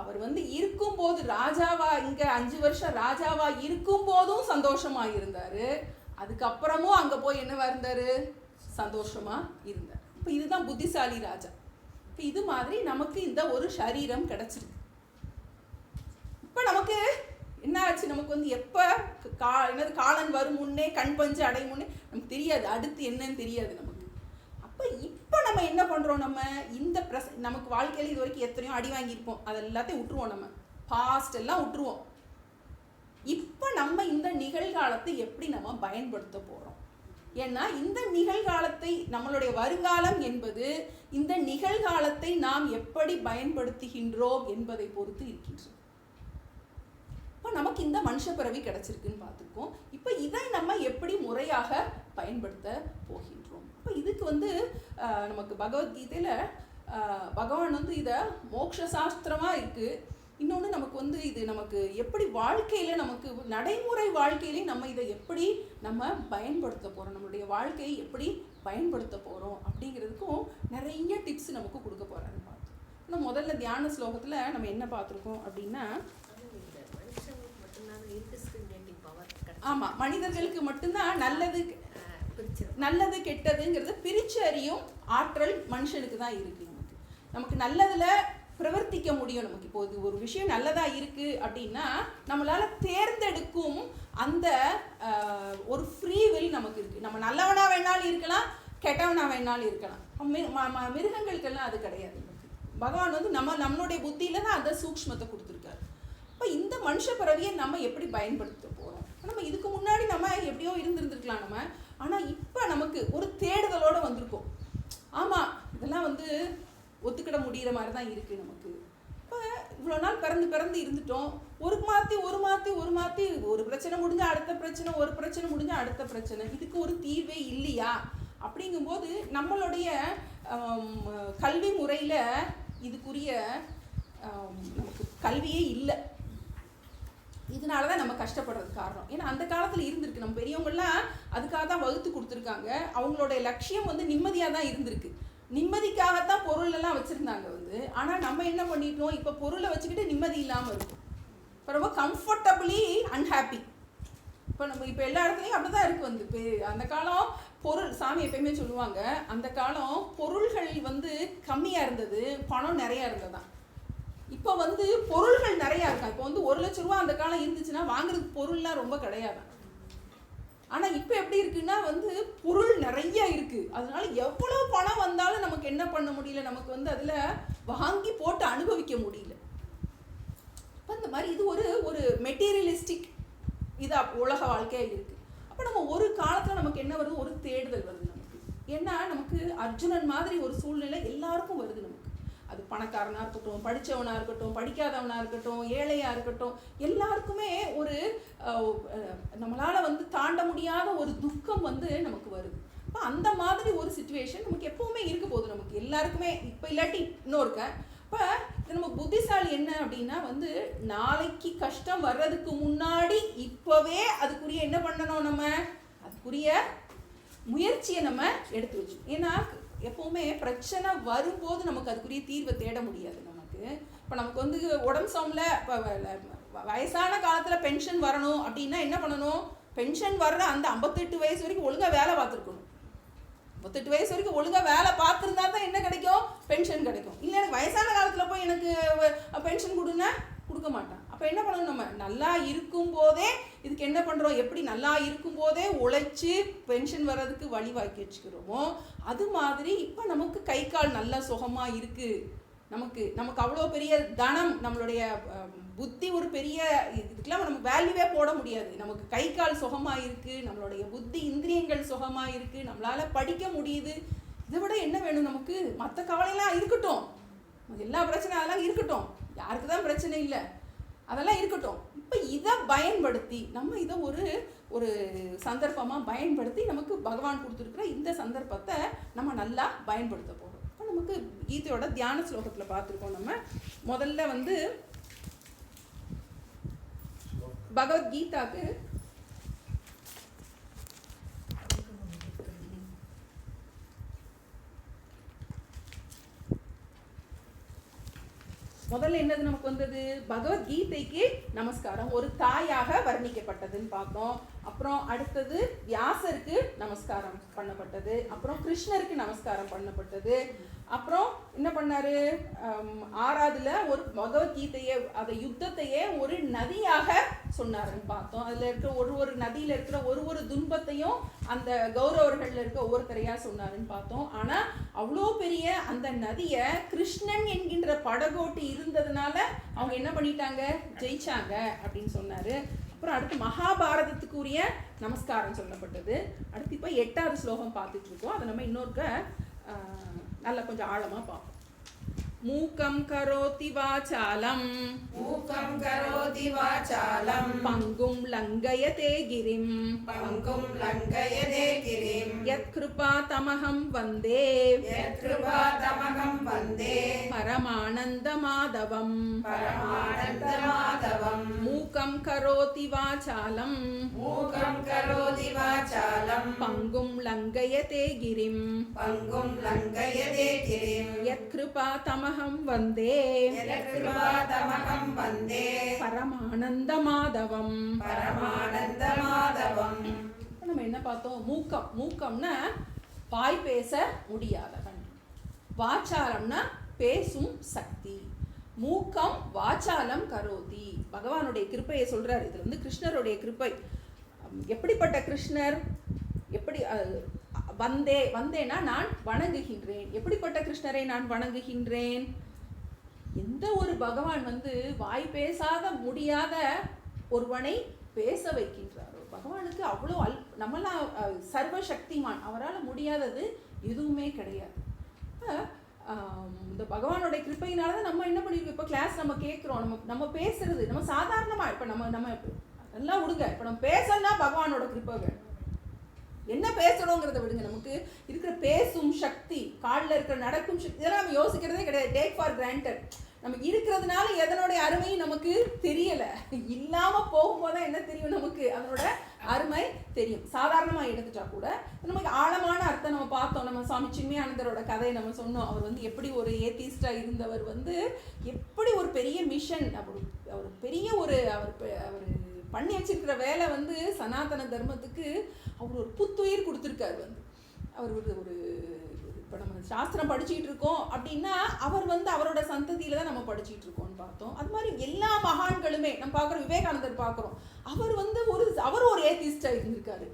அவர் வந்து இருக்கும்போது ராஜாவா, இங்கே 5 வருஷம் ராஜாவா இருக்கும்போதும் சந்தோஷமாக இருந்தார், அதுக்கப்புறமும் அங்கே போய் என்னவா இருந்தார், சந்தோஷமாக இருந்தார். இப்போ இதுதான் புத்திசாலி ராஜா. இப்போ இது மாதிரி நமக்கு இந்த ஒரு சரீரம் கிடச்சிருக்கு. இப்போ நமக்கு என்ன ஆச்சு, நமக்கு வந்து எப்போ காலன் வரும் முன்னே கண் பஞ்சு அடையும் முன்னே நமக்கு தெரியாது, அடுத்து என்னன்னு தெரியாது நமக்கு. அப்போ இப்போ நம்ம என்ன பண்ணுறோம், நம்ம இந்த நமக்கு வாழ்க்கையில் இது வரைக்கும் எத்தனையோ அடி வாங்கியிருப்போம், அது எல்லாத்தையும் விட்டுருவோம், நம்ம பாஸ்ட் எல்லாம் விட்டுருவோம். இப்போ நம்ம இந்த நிகழ்காலத்தை எப்படி நம்ம பயன்படுத்த போகிறோம், ஏன்னா இந்த நிகழ்காலத்தை, நம்மளுடைய வருங்காலம் என்பது இந்த நிகழ்காலத்தை நாம் எப்படி பயன்படுத்துகின்றோம் என்பதை பொறுத்து இருக்கின்றது. இப்போ நமக்கு இந்த மனுஷ பிறவி கிடைச்சிருக்குன்னு பார்த்துருக்கோம். இப்போ இதை நம்ம எப்படி முறையாக பயன்படுத்த போகின்றோம்? இப்போ இதுக்கு நமக்கு பகவத்கீதையில் பகவான் இதை மோட்ச சாஸ்திரமாக இருக்குது. இன்னொன்று நமக்கு இது நமக்கு எப்படி வாழ்க்கையில், நமக்கு நடைமுறை வாழ்க்கையிலே நம்ம இதை எப்படி நம்ம பயன்படுத்த போகிறோம், நம்மளுடைய வாழ்க்கையை எப்படி பயன்படுத்த போகிறோம் அப்படிங்கிறதுக்கும் நிறைய டிப்ஸ் நமக்கு கொடுக்க போகிறாருன்னு பார்த்தோம். ஆனால் முதல்ல தியான ஸ்லோகத்தில் நம்ம என்ன பார்த்துருக்கோம் அப்படின்னா, ஆமாம், மனிதர்களுக்கு மட்டும்தான் நல்லது கெட்டதுங்கிறது பிரிச்சு அறியும் ஆற்றல் மனுஷனுக்கு தான் இருக்குது. நமக்கு நல்லதில் பிரவர்த்திக்க முடியும். நமக்கு இப்போ ஒரு விஷயம் நல்லதா இருக்கு அப்படின்னா நம்மளால தேர்ந்தெடுக்கும் அந்த ஒரு ஃப்ரீ வில் நமக்கு இருக்கு. நம்ம நல்லவனா வேணாலும் இருக்கலாம், கெட்டவனா வேணாலும் இருக்கலாம். மிருகங்களுக்கெல்லாம் அது கிடையாது. பகவான் நம்மளுடைய புத்தியில தான் அந்த சூக்ஷ்மத்தை கொடுத்துருக்காரு. இப்போ இந்த மனுஷ பிறவியை நம்ம எப்படி பயன்படுத்த போறோம்? நம்ம இதுக்கு முன்னாடி நம்ம எப்படியோ இருந்திருக்கலாம் நம்ம, ஆனா இப்போ நமக்கு ஒரு தேடுதலோட வந்திருக்கோம். ஆமா, இதெல்லாம் ஒத்துக்கிட முடிகிற மாதிரி தான் இருக்குது நமக்கு. இப்போ இவ்வளோ நாள் பிறந்து இருந்துட்டோம். ஒரு மாற்றி ஒரு பிரச்சனை முடிஞ்சால் அடுத்த பிரச்சனை, ஒரு பிரச்சனை முடிஞ்சால் அடுத்த பிரச்சனை. இதுக்கு ஒரு தீர்வே இல்லையா? அப்படிங்கும்போது நம்மளுடைய கல்வி முறையில் இதுக்குரிய நமக்கு கல்வியே இல்லை. இதனால தான் நம்ம கஷ்டப்படுறதுக்கு காரணம். ஏன்னா அந்த காலத்தில் இருந்திருக்கு, நம்ம பெரியவங்கள்லாம் அதுக்காக தான் வகுத்து கொடுத்துருக்காங்க. அவங்களுடைய லட்சியம் நிம்மதியாக தான் இருந்திருக்கு. நிம்மதிக்காகத்தான் பொருள் எல்லாம் வச்சுருந்தாங்க. ஆனால் நம்ம என்ன பண்ணிட்டோம், இப்போ பொருளை வச்சுக்கிட்டு நிம்மதி இல்லாமல் இருக்கும். இப்போ ரொம்ப கம்ஃபர்டபுளி அன்ஹாப்பி. இப்போ எல்லா இடத்துலையும் அப்படி தான் இருக்குது. இப்போ அந்த காலம் பொருள், சாமி எப்பயுமே சொல்லுவாங்க, அந்த காலம் பொருள்கள் கம்மியாக இருந்தது, பணம் நிறையா இருந்ததுதான். இப்போ பொருள்கள் நிறையா இருக்கா. இப்போ 1 லட்ச ரூபா அந்த காலம் இருந்துச்சுன்னா வாங்குறதுக்கு பொருள்லாம் ரொம்ப கிடையாது. ஆனால் இப்போ எப்படி இருக்குன்னா பொருள் நிறைய இருக்குது. அதனால எவ்வளோ பணம் வந்தாலும் நமக்கு என்ன பண்ண முடியல, நமக்கு அதில் வாங்கி போட்டு அனுபவிக்க முடியல. இப்போ இந்த மாதிரி இது ஒரு மெட்டீரியலிஸ்டிக் இதாக உலக வாழ்க்கையாக இருக்குது. அப்போ நம்ம ஒரு காலத்தில் நமக்கு என்ன வருது, ஒரு தேடுதல் வருது நமக்கு. ஏன்னா நமக்கு அர்ஜுனன் மாதிரி ஒரு சூழ்நிலை எல்லாருக்கும் வருது. நமக்கு அது பணக்காரனாக இருக்கட்டும், படித்தவனாக இருக்கட்டும், படிக்காதவனாக இருக்கட்டும், ஏழையாக இருக்கட்டும், எல்லாருக்குமே ஒரு நம்மளால் தாண்ட முடியாத ஒரு துக்கம் நமக்கு வருது. இப்போ அந்த மாதிரி ஒரு சிச்சுவேஷன் நமக்கு எப்போவுமே இருக்க போகுது. நமக்கு எல்லாருக்குமே இப்போ இல்லாட்டி இன்னொருக்க. இப்போ இது நம்ம புத்திசாலி என்ன அப்படின்னா நாளைக்கு கஷ்டம் வர்றதுக்கு முன்னாடி இப்போவே அதுக்குரிய என்ன பண்ணணும், நம்ம அதுக்குரிய முயற்சியை நம்ம எடுத்து வச்சு. ஏன்னா எப்போவுமே பிரச்சனை வரும்போது நமக்கு அதுக்குரிய தீர்வை தேட முடியாது. நமக்கு இப்போ நமக்கு உடம்பு சமல, இப்போ வயசான காலத்தில் பென்ஷன் வரணும் அப்படின்னா என்ன பண்ணணும், பென்ஷன் வர்ற அந்த 58 வயசு வரைக்கும் ஒழுங்காக வேலை பார்த்துருக்கணும். 58 வயசு வரைக்கும் ஒழுங்காக வேலை பார்த்துருந்தா தான் என்ன கிடைக்கும், பென்ஷன் கிடைக்கும். இல்லை எனக்கு வயசான காலத்தில் போய் எனக்கு பென்ஷன் கொடுன்னா கொடுக்க மாட்டான். அப்போ என்ன பண்ணணும், நம்ம நல்லா இருக்கும்போதே இதுக்கு என்ன பண்ணுறோம், எப்படி நல்லா இருக்கும்போதே உழைச்சி பென்ஷன் வர்றதுக்கு வழிவாக்கி வச்சுக்கிறோமோ அது மாதிரி இப்போ நமக்கு கை கால் நல்லா சுகமாக இருக்குது. நமக்கு அவ்வளோ பெரிய தனம், நம்மளுடைய புத்தி ஒரு பெரிய இதுக்கெல்லாம் நமக்கு வேல்யூவே போட முடியாது. நமக்கு கை கால் சுகமாக இருக்குது, நம்மளுடைய புத்தி இந்திரியங்கள் சுகமாக இருக்குது, நம்மளால் படிக்க முடியுது. இதை விட என்ன வேணும் நமக்கு? மற்ற கவலையெல்லாம் இருக்கட்டும், எல்லா பிரச்சனை அதெல்லாம் இருக்கட்டும், யாருக்கு தான் பிரச்சனை இல்லை, அதெல்லாம் இருக்கட்டும். இப்போ இதை பயன்படுத்தி நம்ம இதை ஒரு சந்தர்ப்பமாக பயன்படுத்தி நமக்கு பகவான் கொடுத்துருக்குற இந்த சந்தர்ப்பத்தை நம்ம நல்லா பயன்படுத்த போகிறோம். இப்போ நமக்கு கீதையோட தியான ஸ்லோகத்தில் பார்த்துருக்கோம். நம்ம முதல்ல பகவத்கீதாக்கு முதல்ல என்னது நமக்கு வந்தது, பகவத்கீதைக்கு நமஸ்காரம் ஒரு தாயாக வர்ணிக்கப்பட்டதுன்னு பார்த்தோம். அப்புறம் அடுத்தது வியாசருக்கு நமஸ்காரம் பண்ணப்பட்டது, அப்புறம் கிருஷ்ணருக்கு நமஸ்காரம் பண்ணப்பட்டது. அப்புறம் என்ன பண்ணாரு, 6வதுல ஒரு பகவத்கீதையை, அதை யுத்தத்தையே ஒரு நதியாக சொன்னாருன்னு பார்த்தோம். அதில் இருக்கிற ஒரு நதியில் இருக்கிற ஒரு துன்பத்தையும் அந்த கௌரவர்கள் இருக்க ஒவ்வொருத்தரையா சொன்னாருன்னு பார்த்தோம். ஆனால் அவ்வளோ பெரிய அந்த நதியை கிருஷ்ணன் என்கின்ற படகோட்டி இருந்ததுனால அவங்க என்ன பண்ணிட்டாங்க, ஜெயிச்சாங்க அப்படின்னு சொன்னார். அப்புறம் அடுத்து மகாபாரதத்துக்குரிய நமஸ்காரம் சொல்லப்பட்டது. அடுத்து இப்போ 8வது ஸ்லோகம் பார்த்துட்டு இருக்கோம். அதை நம்ம இன்னொருக்க நல்லா கொஞ்சம் ஆழமா பார்ப்போம். மூக்கம் கரோதி வாசாலம் மூக்கம் கரோதி வாசாலம் பங்கும் லங்கயதே கிரிம் பங்கும் லங்கயதே கிரிம் யத் கிருபா தமஹம் வந்தே யத் கிருபா தமஹம் வந்தே பரமானந்த மாதவம் பரமானந்த மாதவம் மூக்கம் கரோதி வாசாலம் மூகம் கரோதி வாசாலம் பங்கும் லங்கயதே கிரிம் பங்கும் லங்கயதே கிரிம் யத் கிருபா தமஹம் வந்தே யத் கிருபா தமஹம் வந்தே பரமானந்த மாதவம் பரமானந்த மாதவம். நம்ம என்ன பார்த்தோம்? மூக்கம். மூக்கம்னா வாய் பேச முடியாதவன். வாச்சாலம்னா பேசும் சக்தி. மூக்கம் வாச்சாலம் கரோதி. பகவானுடைய கிருப்பையை சொல்றாரு. இது வந்து கிருஷ்ணருடைய கிருப்பை. எப்படிப்பட்ட கிருஷ்ணர்? எப்படி வந்தேனா நான் வணங்குகின்றேன். எப்படிப்பட்ட கிருஷ்ணரை நான் வணங்குகின்றேன்? எந்த ஒரு பகவான் வந்து வாய் பேசாத முடியாத ஒருவனை பேச வைக்கின்றாரோ, பகவானுக்கு அவ்வளோ நம்மளாம் சர்வசக்திமான், அவரால் முடியாதது எதுவுமே கிடையாது. இந்த பகவானுடைய கிருப்பையினால தான் நம்ம என்ன பண்ணிருக்கோம்? இப்போ கிளாஸ் நம்ம கேட்குறோம், நம்ம பேசுறது நம்ம சாதாரணமாக இப்போ நம்ம நல்லா விடுங்க. இப்போ நம்ம பேசணும்னா பகவானோட கிருப்பை வேணும். என்ன பேசணுங்கிறத விடுங்க, நமக்கு இருக்கிற பேசும் சக்தி, காலில் இருக்கிற நடக்கும் சக்தி, இதெல்லாம் நம்ம யோசிக்கிறதே கிடையாது. Take for granted. நமக்கு இருக்கிறதுனால எதனுடைய அருமையும் நமக்கு தெரியலை. இல்லாமல் போகும்போது தான் என்ன தெரியும்? நமக்கு அதனோட அருமை தெரியும். சாதாரணமாக எடுத்துட்டா கூட நமக்கு ஆழமான அர்த்தம் நம்ம பார்த்தோம். நம்ம சுவாமி சின்மயானந்தரோட கதையை நம்ம சொன்னோம். அவர் வந்து எப்படி ஒரு ஏத்திஸ்டாக இருந்தவர் வந்து எப்படி ஒரு பெரிய மிஷன், அவர் பெரிய அவர் பண்ணி வச்சிருக்கிற வேலை வந்து சனாதன தர்மத்துக்கு அவர் ஒரு புத்துயிர் கொடுத்துருக்காரு. வந்து அவர் ஒரு இப்போ நம்ம சாஸ்திரம் படிச்சுட்டு இருக்கோம் அப்படின்னா அவர் வந்து அவரோட சந்ததியில தான் நம்ம படிச்சுட்டு இருக்கோம்னு பார்த்தோம். அது மாதிரி எல்லா மகான்களுமே நம்ம பார்க்குறோம். விவேகானந்தர் பார்க்குறோம். அவர் வந்து அவர் ஒரு ஏத்திஸ்டாக இருந்திருக்காரு.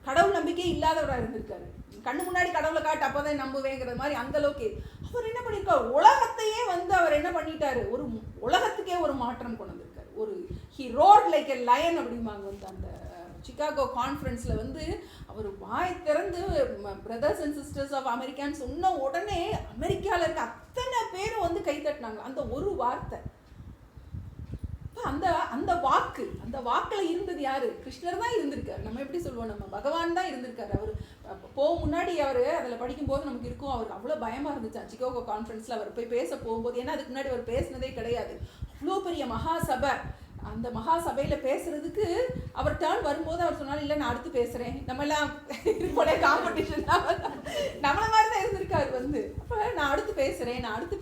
கடவுள் நம்பிக்கை இல்லாதவராக இருந்திருக்காரு. கண்ணு முன்னாடி கடவுளை காட்டு அப்போதான் நம்புவேங்கிற மாதிரி அந்த அளவுக்கு அவர் என்ன பண்ணியிருக்காரு? உலகத்தையே வந்து அவர் என்ன பண்ணிட்டாரு? ஒரு உலகத்துக்கே ஒரு மாற்றம் கொண்டு வந்திருக்காரு. ஒரு he wrote like a line அப்படிம்பாங்க. வந்து அந்த சிகாகோ கான்ஃபரன்ஸில் வந்து அவர் வாய் திறந்து பிரதர்ஸ் அண்ட் சிஸ்டர்ஸ் ஆஃப் அமெரிக்கான்னு சொன்ன உடனே அமெரிக்காவில் இருக்க அத்தனை பேரும் வந்து கைத்தட்டினாங்க. அந்த ஒரு வார்த்தை, அந்த வாக்கில் இருந்தது யாரு? கிருஷ்ணர் தான் இருந்திருக்காரு. நம்ம எப்படி சொல்லுவோம்? நம்ம பகவான் தான் இருந்திருக்காரு. அவர் முன்னாடி அவர் அதில் படிக்கும்போது நமக்கு இருக்கும், அவருக்கு அவ்வளோ பயமாக இருந்துச்சு. சிகாகோ கான்ஃபரன்ஸில் அவர் போய் பேச போகும்போது, ஏன்னா அதுக்கு முன்னாடி அவர் பேசினதே கிடையாது. அவ்வளோ பெரிய மகாசபை, அந்த மகா சபையில் பேசுறதுக்கு அவர் டர்ன் வரும்போது அவர் சொன்னாலும், இல்லை நான் அடுத்து பேசுகிறேன், நம்மளாம் இருப்போட காம்படிஷன் நம்மள மாதிரி தான் இருந்திருக்காரு. வந்து அப்போ நான் அடுத்து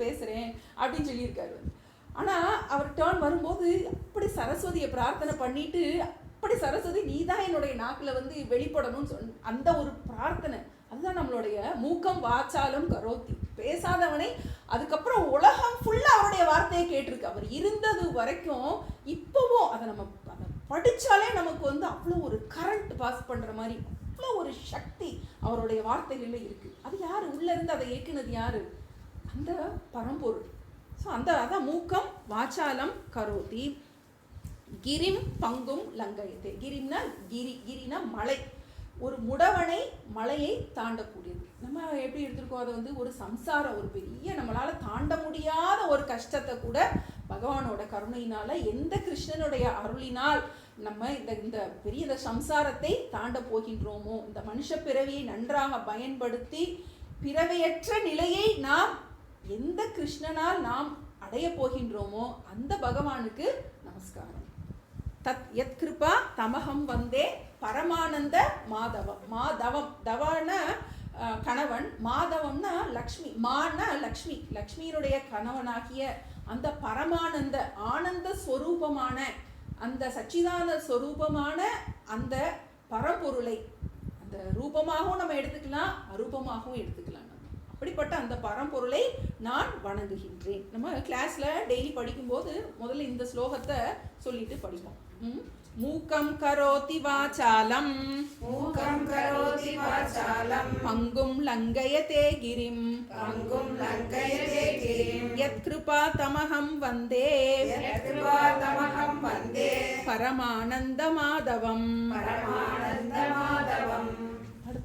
பேசுகிறேன் அப்படின்னு சொல்லியிருக்காரு. வந்து ஆனால் அவர் டர்ன் வரும்போது அப்படி சரஸ்வதியை பிரார்த்தனை பண்ணிட்டு, அப்படி சரஸ்வதி நீ தான் என்னுடைய நாக்கில் வந்து வெளிப்படணும்னு அந்த ஒரு பிரார்த்தனை. அதுதான் நம்மளுடைய மூக்கம் வாச்சாலம் கரோத்தி. பேசாதவனை அதுக்கப்புறம் உலகம் ஃபுல்லாக அவருடைய வார்த்தையை கேட்டிருக்கு. அவர் இருந்தது வரைக்கும் இப்போவும் அதை படித்தாலே நமக்கு வந்து அவ்வளோ ஒரு கரண்ட் பாஸ் பண்ணுற மாதிரி அவ்வளோ ஒரு சக்தி அவருடைய வார்த்தைகளில் இருக்குது. அது யார் உள்ளேருந்து அதை இயக்குனது? யார்? அந்த பரம்பொருள். ஸோ அதான் மூக்கம் வாச்சாலம் கரோதி. கிரிம் பங்கும் லங்கயத்தே. கிரினா மலை. ஒரு முடவனை மலையை தாண்டக்கூடியது. நம்ம எப்படி எடுத்துருக்கோம்? அதை வந்து ஒரு சம்சாரம், ஒரு பெரிய நம்மளால் தாண்ட முடியாத ஒரு கஷ்டத்தை கூட பகவானோட கருணையினால், எந்த கிருஷ்ணனுடைய அருளினால் நம்ம இந்த பெரிய இந்த சம்சாரத்தை தாண்ட போகின்றோமோ, இந்த மனுஷ பிறவியை நன்றாக பயன்படுத்தி பிறவையற்ற நிலையை நாம் எந்த கிருஷ்ணனால் நாம் அடைய போகின்றோமோ அந்த பகவானுக்கு நமஸ்காரம். யத் கிருபா தமஹம் வந்தே பரமானந்த மாதவம். தவன கணவன், மாதவம்னா லக்ஷ்மி, மானா லக்ஷ்மி, லக்ஷ்மியினுடைய கணவனாகிய அந்த பரமானந்த ஆனந்த ஸ்வரூபமான அந்த சச்சிதானந்த ஸ்வரூபமான அந்த பரம்பொருளை, அந்த ரூபமாகவும் நம்ம எடுத்துக்கலாம், அரூபமாகவும் எடுத்துக்கலாம். அப்படிப்பட்ட அந்த பரம்பொருளை நான் வணங்குகின்றேன். நம்ம கிளாஸில் டெய்லி படிக்கும்போது முதல்ல இந்த ஸ்லோகத்தை சொல்லிட்டு படிப்போம். மூக்கம் கரோதி வாசாலம் மூகம் கரோதி வாசாலம் பங்கும் லங்கயதே கிரிம் பங்கும் லங்கயதே கிரிம் யத் கிருபா தமஹம் வந்தே யத் கிருபா தமஹம் வந்தே பரமானந்த மாதவம் பரமானந்த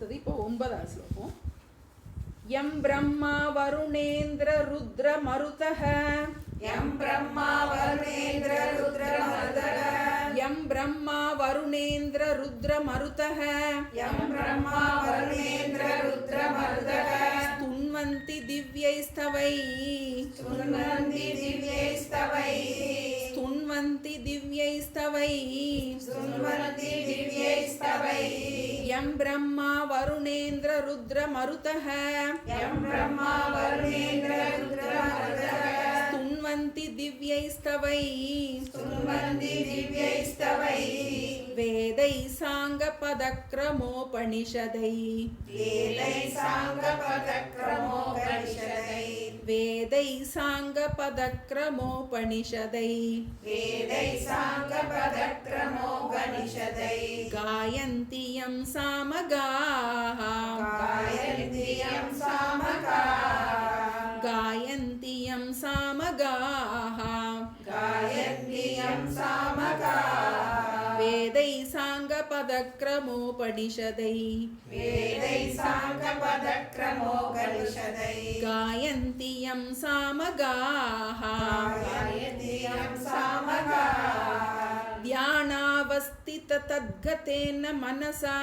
அடுத்தது இப்போ 9வது ஸ்லோகம். யம் பிரம்மா வருணேந்திர ருத்ர மருதஹ யம் பிரம்மா வருணேந்திர ருத்ர மருதஹ யம் பிரம்மா வருணேந்திர ருத்ர மருதஹ யம் பிரம்மா வருணேந்திர ருத்ர மருதஹ ஸ்துன்வந்தி திவ்யைஸ்தவை ஸ்துன்வந்தி திவ்யைஸ்தவை ஸ்துன்வந்தி திவ்யைஸ்தவை ஸ்துன்வந்தி திவ்யைஸ்தவை யம் பிரம்மா வருணேந்திர ருத்ர மருதஹ யம் பிரம்மா வருணேந்திர ருத்ர மருதஹ ஸ்துன்வந்தி திவ்யைஸ்தவை ஸ்துன்வந்தி திவ்யைஸ்தவை வேதை சாங்க பதக்ரமோபனிஷதை வேதை சாங்க பதக்ரமோபனிஷதை வேதை சாங்க பதக்ரமோபனிஷதை வேதை சாங்க பதக்ரமோபனிஷதை காயந்தி யம் சாமகாः காயந்தி யம் சாமகாः காயந்தி யம் சாமகாः காயந்தி யம் சாமகாः வேதை சாங்க பதக்ரமோபனிஷதை வேதை சாங்க பதக்ரமோபனிஷதை காயந்தி யம் சாமகாः காயந்தி யம் சாமகாः ध्यानावस्थित तद्गतेन मनसा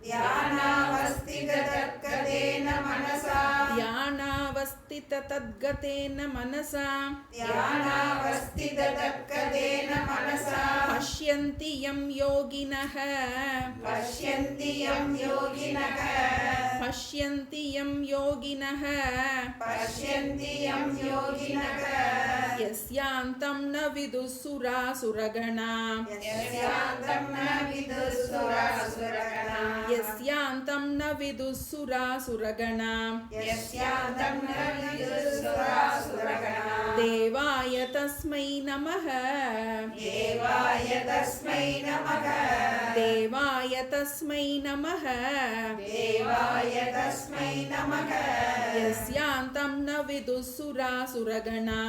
ध्यानावस्थित तद्गतेन मनसा ध्यानावस्थित तद्गतेन मनसा ध्यानावस्थित तद्गतेन मनसा पश्यन्ति यं योगिनः पश्यन्ति यं योगिनः पश्यन्ति यं योगिनः पश्यन्ति यं योगिनः यस्यान्तं न विदुः सुरासुरगणा यस्यान्तं न विदुः सुरासुरगणा यस्यान्तं न विदुः सुरासुरगणा यस्यान्तं न विदुः सुरासुरगणा देवाय तस्मै नमः देवाय तस्मै नमः देवाय तस्मै नमः देवाय तस्मै नमः यस्यान्तं न विदुः सुरासुरगणा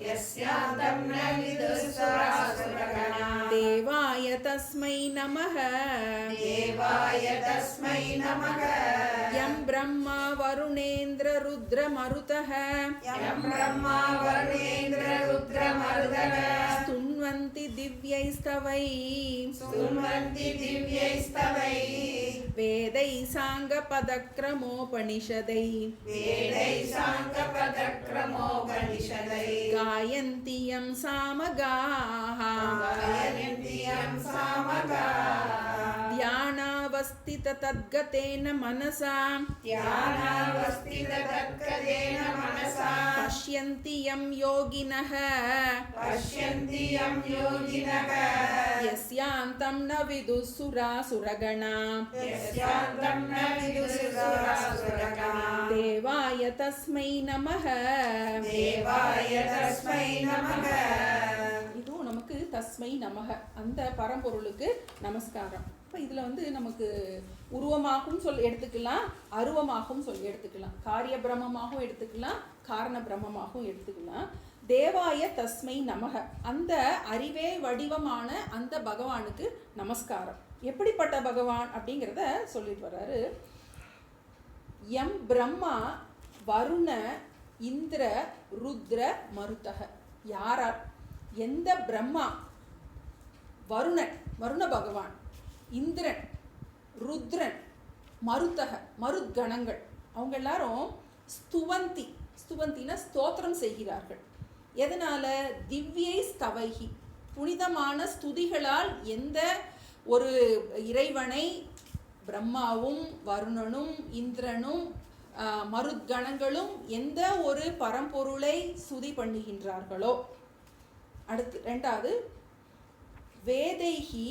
यस्यान्तं न विदुः सुरासुरगणा देवाय तस्मै नमः देवाय तस्मै नमः यं ब्रह्मा वरुणेन्द्र रुद्र मरुतः यं ब्रह्मा वरुणेन्द्र रुद्र मरुतः स्तुन्वन्ति दिव्यैस्तवैः स्तुन्वन्ति दिव्यैस्तवैः वेदैः साङ्गपदक्रमोपनिषदैः वेदैः साङ्गपदक्रमोपनिषदैः गायन्ति यं सामगाः गायन्ति यं सामगाः ध्यानावस्थित तद्गतेन मनसा ध्यानावस्थित तद्गतेन मनसा पश्यन्ति यं योगिनः पश्यन्ति यं योगिनः यस्यान्तं न विदुः सुरासुरगणा यस्यान्तं न विदुः सुरासुरगणा देवाय तस्मै नमः देवाय तस्मै नमः இதுவும் நமக்கு தஸ்மை நமக அந்த பரம்பொருளுக்கு நமஸ்காரம். இப்போ இதில் வந்து நமக்கு உருவமாகவும் எடுத்துக்கலாம், அருவமாகவும் எடுத்துக்கலாம், காரிய பிரம்மமாகவும் எடுத்துக்கலாம், காரண பிரம்மமாகவும் எடுத்துக்கலாம். தேவாய தஸ்மை நமக அந்த அறிவே வடிவமான அந்த பகவானுக்கு நமஸ்காரம். எப்படிப்பட்ட பகவான் அப்படிங்கிறத சொல்லிட்டு வர்றாரு. எம் பிரம்மா வருண இந்திர ருத்ர மருத்தக யாரார் எந்த பிரம்மா வருணன் வருண பகவான், இந்திரன், ருத்ரன், மருத்தக மருத்கணங்கள் அவங்க எல்லாரும் ஸ்துவந்தி ஸ்துவந்தினா ஸ்தோத்திரம் செய்கிறார்கள். எதனால? திவ்யை ஸ்தவைகி புனிதமான ஸ்துதிகளால் எந்த ஒரு இறைவனை பிரம்மாவும் வருணனும் இந்திரனும் மருத்கணங்களும் எந்த ஒரு பரம்பொருளை ஸ்துதி பண்ணுகின்றார்களோ. அடுத்து ரெண்டாவது வேதைஹி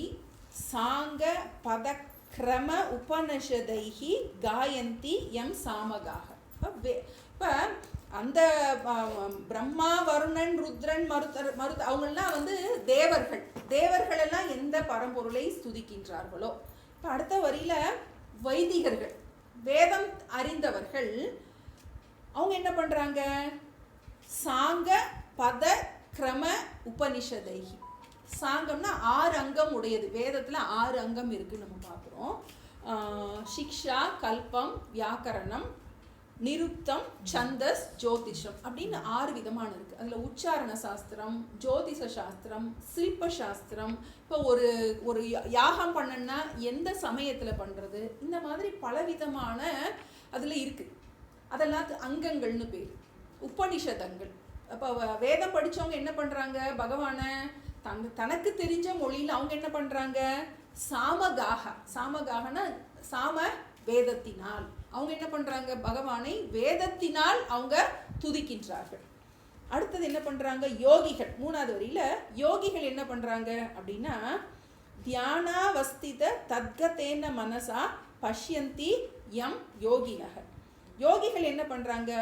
சாங்க பதக்ரம உபனிஷதைஹி காயந்தி எம் சாமகாக. இப்போ அந்த பிரம்மா வருணன் ருத்ரன் மருத் அவங்கெல்லாம் வந்து தேவர்கள். தேவர்கள் எல்லாம் எந்த பரம்பொருளை ஸ்துதிக்கின்றார்களோ. இப்போ அடுத்த வரியில வைதிகர்கள் வேதம் அறிந்தவர்கள் அவங்க என்ன பண்றாங்க? சாங்க பத கிரம உபனிஷதைஹி. சாங்கம்னா 6 அங்கம் உடையது. வேதத்தில் 6 அங்கம் இருக்குன்னு நம்ம பார்க்குறோம். சிக்ஷா, கல்பம், வியாக்கரணம், நிருப்தம், சந்தஸ், ஜோதிஷம் அப்படின்னு 6 விதமான இருக்குது. அதில் உச்சாரண சாஸ்திரம், ஜோதிஷ சாஸ்திரம், சில்ப சாஸ்திரம், இப்போ ஒரு யாகம் பண்ணணுன்னா எந்த சமயத்தில் பண்ணுறது, இந்த மாதிரி பலவிதமான அதில் இருக்குது. அதெல்லாம் அங்கங்கள்னு பேர். உபனிஷதங்கள். அப்போ வேதம் படித்தவங்க என்ன பண்ணுறாங்க, பகவானை தனக்கு தெரிஞ்ச மொழியில் அவங்க என்ன பண்ணுறாங்க, சாமகாகனா சாம வேதத்தினால் அவங்க என்ன பண்ணுறாங்க, பகவானை வேதத்தினால் அவங்க துதிக்கின்றார்கள். அடுத்தது என்ன பண்ணுறாங்க, யோகிகள். 3வது வரியில் யோகிகள் என்ன பண்ணுறாங்க அப்படின்னா, தியானாவஸ்தித தத்கதேன மனசா பஷ்யந்தி யம் யோகினக. யோகிகள் என்ன பண்ணுறாங்க,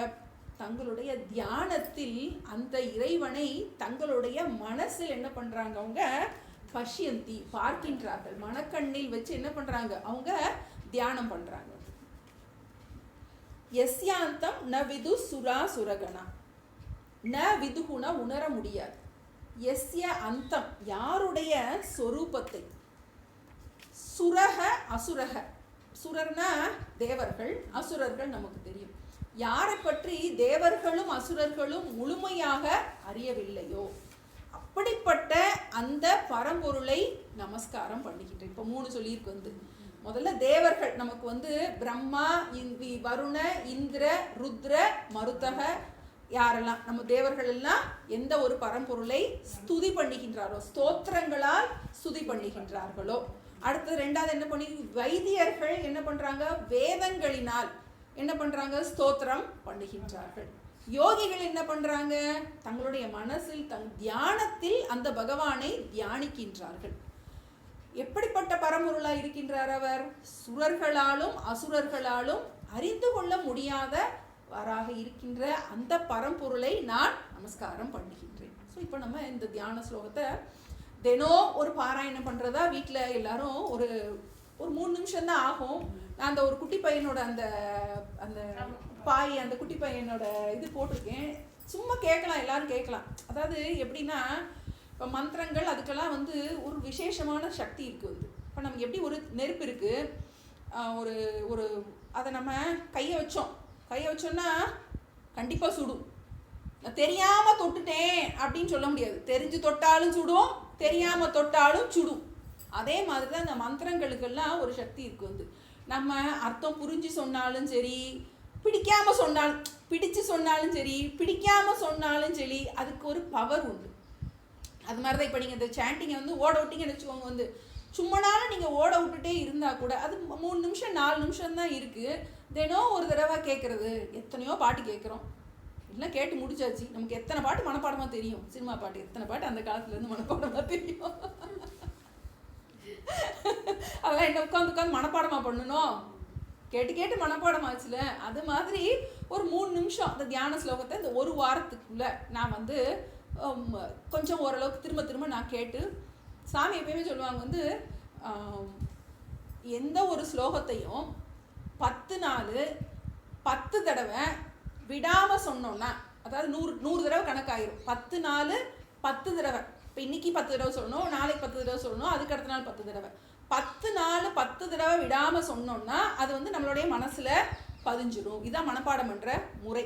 தங்களுடைய தியானத்தில் அந்த இறைவனை தங்களுடைய மனசில் என்ன பண்ணுறாங்க, அவங்க பஷ்யந்தி பார்க்கின்றார்கள். மனக்கண்ணில் வச்சு என்ன பண்ணுறாங்க, அவங்க தியானம் பண்ணுறாங்க. எஸ்யாந்தம் ந விது சுரா சுரகணா. ந விதுகுண உணர முடியாது. எஸ்ய அந்தம் யாருடைய சொரூபத்தை. சுரக அசுரக. சுரர்னா தேவர்கள், அசுரர்கள் நமக்கு தெரியும். யாரை பற்றி தேவர்களும் அசுரர்களும் முழுமையாக அறியவில்லையோ அப்படிப்பட்ட அந்த பரம்பொருளை நமஸ்காரம் பண்ணிக்கிட்டேன். இப்போ 3 சொல்லியிருக்கு வந்து. முதல்ல தேவர்கள் நமக்கு வந்து பிரம்மா, வருண, இந்திர, ருத்ர, மருதக, யாரெல்லாம் நம்ம தேவர்கள் எல்லாம் எந்த ஒரு பரம்பொருளை ஸ்துதி பண்ணுகின்றாரோ, ஸ்தோத்திரங்களால் ஸ்துதி பண்ணுகின்றார்களோ. அடுத்தது 2வது என்ன பண்ணி, வைத்தியர்கள் என்ன பண்றாங்க, வேதங்களினால் என்ன பண்றாங்க, ஸ்தோத்திரம் பண்ணுகின்றார்கள். யோகிகள் என்ன பண்றாங்க, தங்களுடைய மனசில் தியானத்தில் அந்த பகவானை தியானிக்கின்றார்கள். எப்படிப்பட்ட பரம்பொருளா இருக்கின்றார் அவர், சுரர்களாலும் அசுரர்களாலும் அறிந்து கொள்ள முடியாதவராக இருக்கின்ற அந்த பரம்பொருளை நான் நமஸ்காரம் பண்ணுகின்றேன். ஸோ இப்போ நம்ம இந்த தியான ஸ்லோகத்தை தினம் ஒரு பாராயணம் பண்ணுறதா வீட்டில் எல்லாரும் ஒரு 3 நிமிஷம் தான் ஆகும். நான் அந்த ஒரு குட்டி பையனோட அந்த அந்த பாய், அந்த குட்டி பையனோட இது போட்டிருக்கேன். சும்மா கேட்கலாம், எல்லாரும் கேட்கலாம். அதாவது எப்படின்னா, இப்போ மந்திரங்கள் அதுக்கெல்லாம் வந்து ஒரு விசேஷமான சக்தி இருக்குது வந்து. இப்போ நமக்கு எப்படி ஒரு நெருப்பு இருக்குது, ஒரு அதை நம்ம கையை வச்சோன்னா கண்டிப்பாக சுடும். நான் தெரியாமல் தொட்டுட்டேன் அப்படின்னு சொல்ல முடியாது. தெரிஞ்சு தொட்டாலும் சுடும், தெரியாமல் தொட்டாலும் சுடும். அதே மாதிரி தான் இந்த மந்திரங்களுக்கெல்லாம் ஒரு சக்தி இருக்குது வந்து. நம்ம அர்த்தம் புரிஞ்சு சொன்னாலும் சரி, பிடிக்காமல் சொன்னாலும், பிடிச்சு சொன்னாலும் சரி, பிடிக்காமல் சொன்னாலும் சரி, அதுக்கு ஒரு பவர் உண்டு. அது மாதிரி தான் இப்போ நீங்கள் இந்த சாண்டிங்கை வந்து ஓட விட்டிங்கன்னு வச்சுக்கோங்க வந்து, சும்மனாலும் நீங்கள் ஓட விட்டுட்டே இருந்தால் கூட அது 3 நிமிஷம் 4 நிமிஷம் தான் இருக்குது. தினம் ஒரு தடவை கேட்குறது. எத்தனையோ பாட்டு கேட்குறோம், எல்லாம் கேட்டு முடிச்சாச்சு. நமக்கு எத்தனை பாட்டு மனப்பாடமாக தெரியும், சினிமா பாட்டு எத்தனை பாட்டு அந்த காலத்துலேருந்து மனப்பாடமாக தெரியும். அதெல்லாம் என்ன உட்காந்து மனப்பாடமாக பண்ணணும், கேட்டு மனப்பாடமாச்சுல. அது மாதிரி ஒரு 3 நிமிஷம் அந்த தியான ஸ்லோகத்தை இந்த ஒரு வாரத்துக்குள்ளே நான் வந்து கொஞ்சம் ஓரளவுக்கு திரும்ப நான் கேட்டு, சாமி எப்பயுமே சொல்லுவாங்க வந்து, எந்த ஒரு ஸ்லோகத்தையும் 10 நாள் 10 தடவை விடாமல் சொன்னோன்னா, அதாவது 100 தடவை கணக்காயிரும். 10 நாள் 10 தடவை. இப்போ இன்னைக்கு 10 தடவை சொல்லணும், நாளைக்கு 10 தடவை சொல்லணும், அதுக்கு அடுத்த நாள் 10 தடவை. 10 நாள் 10 தடவை விடாமல் சொன்னோம்னா அது வந்து நம்மளுடைய மனசில் பதிஞ்சிடும். இதுதான் மனப்பாடம் பண்ணுற முறை.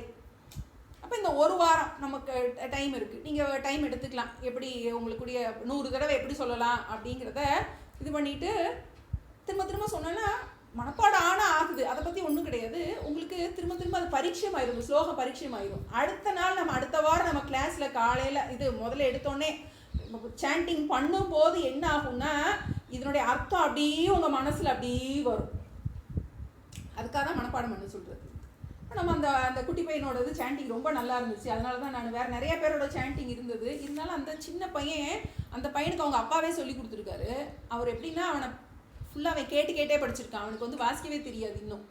அப்போ இந்த ஒரு வாரம் நமக்கு டைம் இருக்குது. நீங்கள் டைம் எடுத்துக்கலாம், எப்படி உங்களுக்குடைய 100 தடவை எப்படி சொல்லலாம் அப்படிங்கிறத இது பண்ணிவிட்டு திரும்ப சொன்னோன்னா மனப்பாடம் ஆனால் ஆகுது. அதை பற்றி ஒன்றும் கிடையாது. உங்களுக்கு திரும்ப அது பரீட்சையம் ஆயிடும், ஸ்லோகம் பரீட்சையம் ஆயிடும். அடுத்த நாள் நம்ம அடுத்த வாரம் நம்ம கிளாஸில் காலையில் இது முதல்ல எடுத்தோடனே சாண்டிங் பண்ணும்போது என்ன ஆகும்னா, இதனுடைய அர்த்தம் அப்படியே உங்கள் மனசில் அப்படியே வரும். அதுக்காக தான் மனப்பாடம் பண்ண சொல்கிறது. நம்ம அந்த குட்டி பையனோடது சாண்டிங் ரொம்ப நல்லா இருந்துச்சு. அதனால தான் நான் வேறு நிறைய பேரோட சாண்டிங் இருந்தது. இருந்தாலும் அந்த சின்ன பையன், அந்த பையனுக்கு அவங்க அப்பாவே சொல்லி கொடுத்துருக்காரு. அவர் எப்படின்னா, அவனை ஃபுல்லாக அவன் கேட்டே படிச்சிருக்கான். அவனுக்கு வந்து வாசிக்கவே தெரியாது, இன்னும்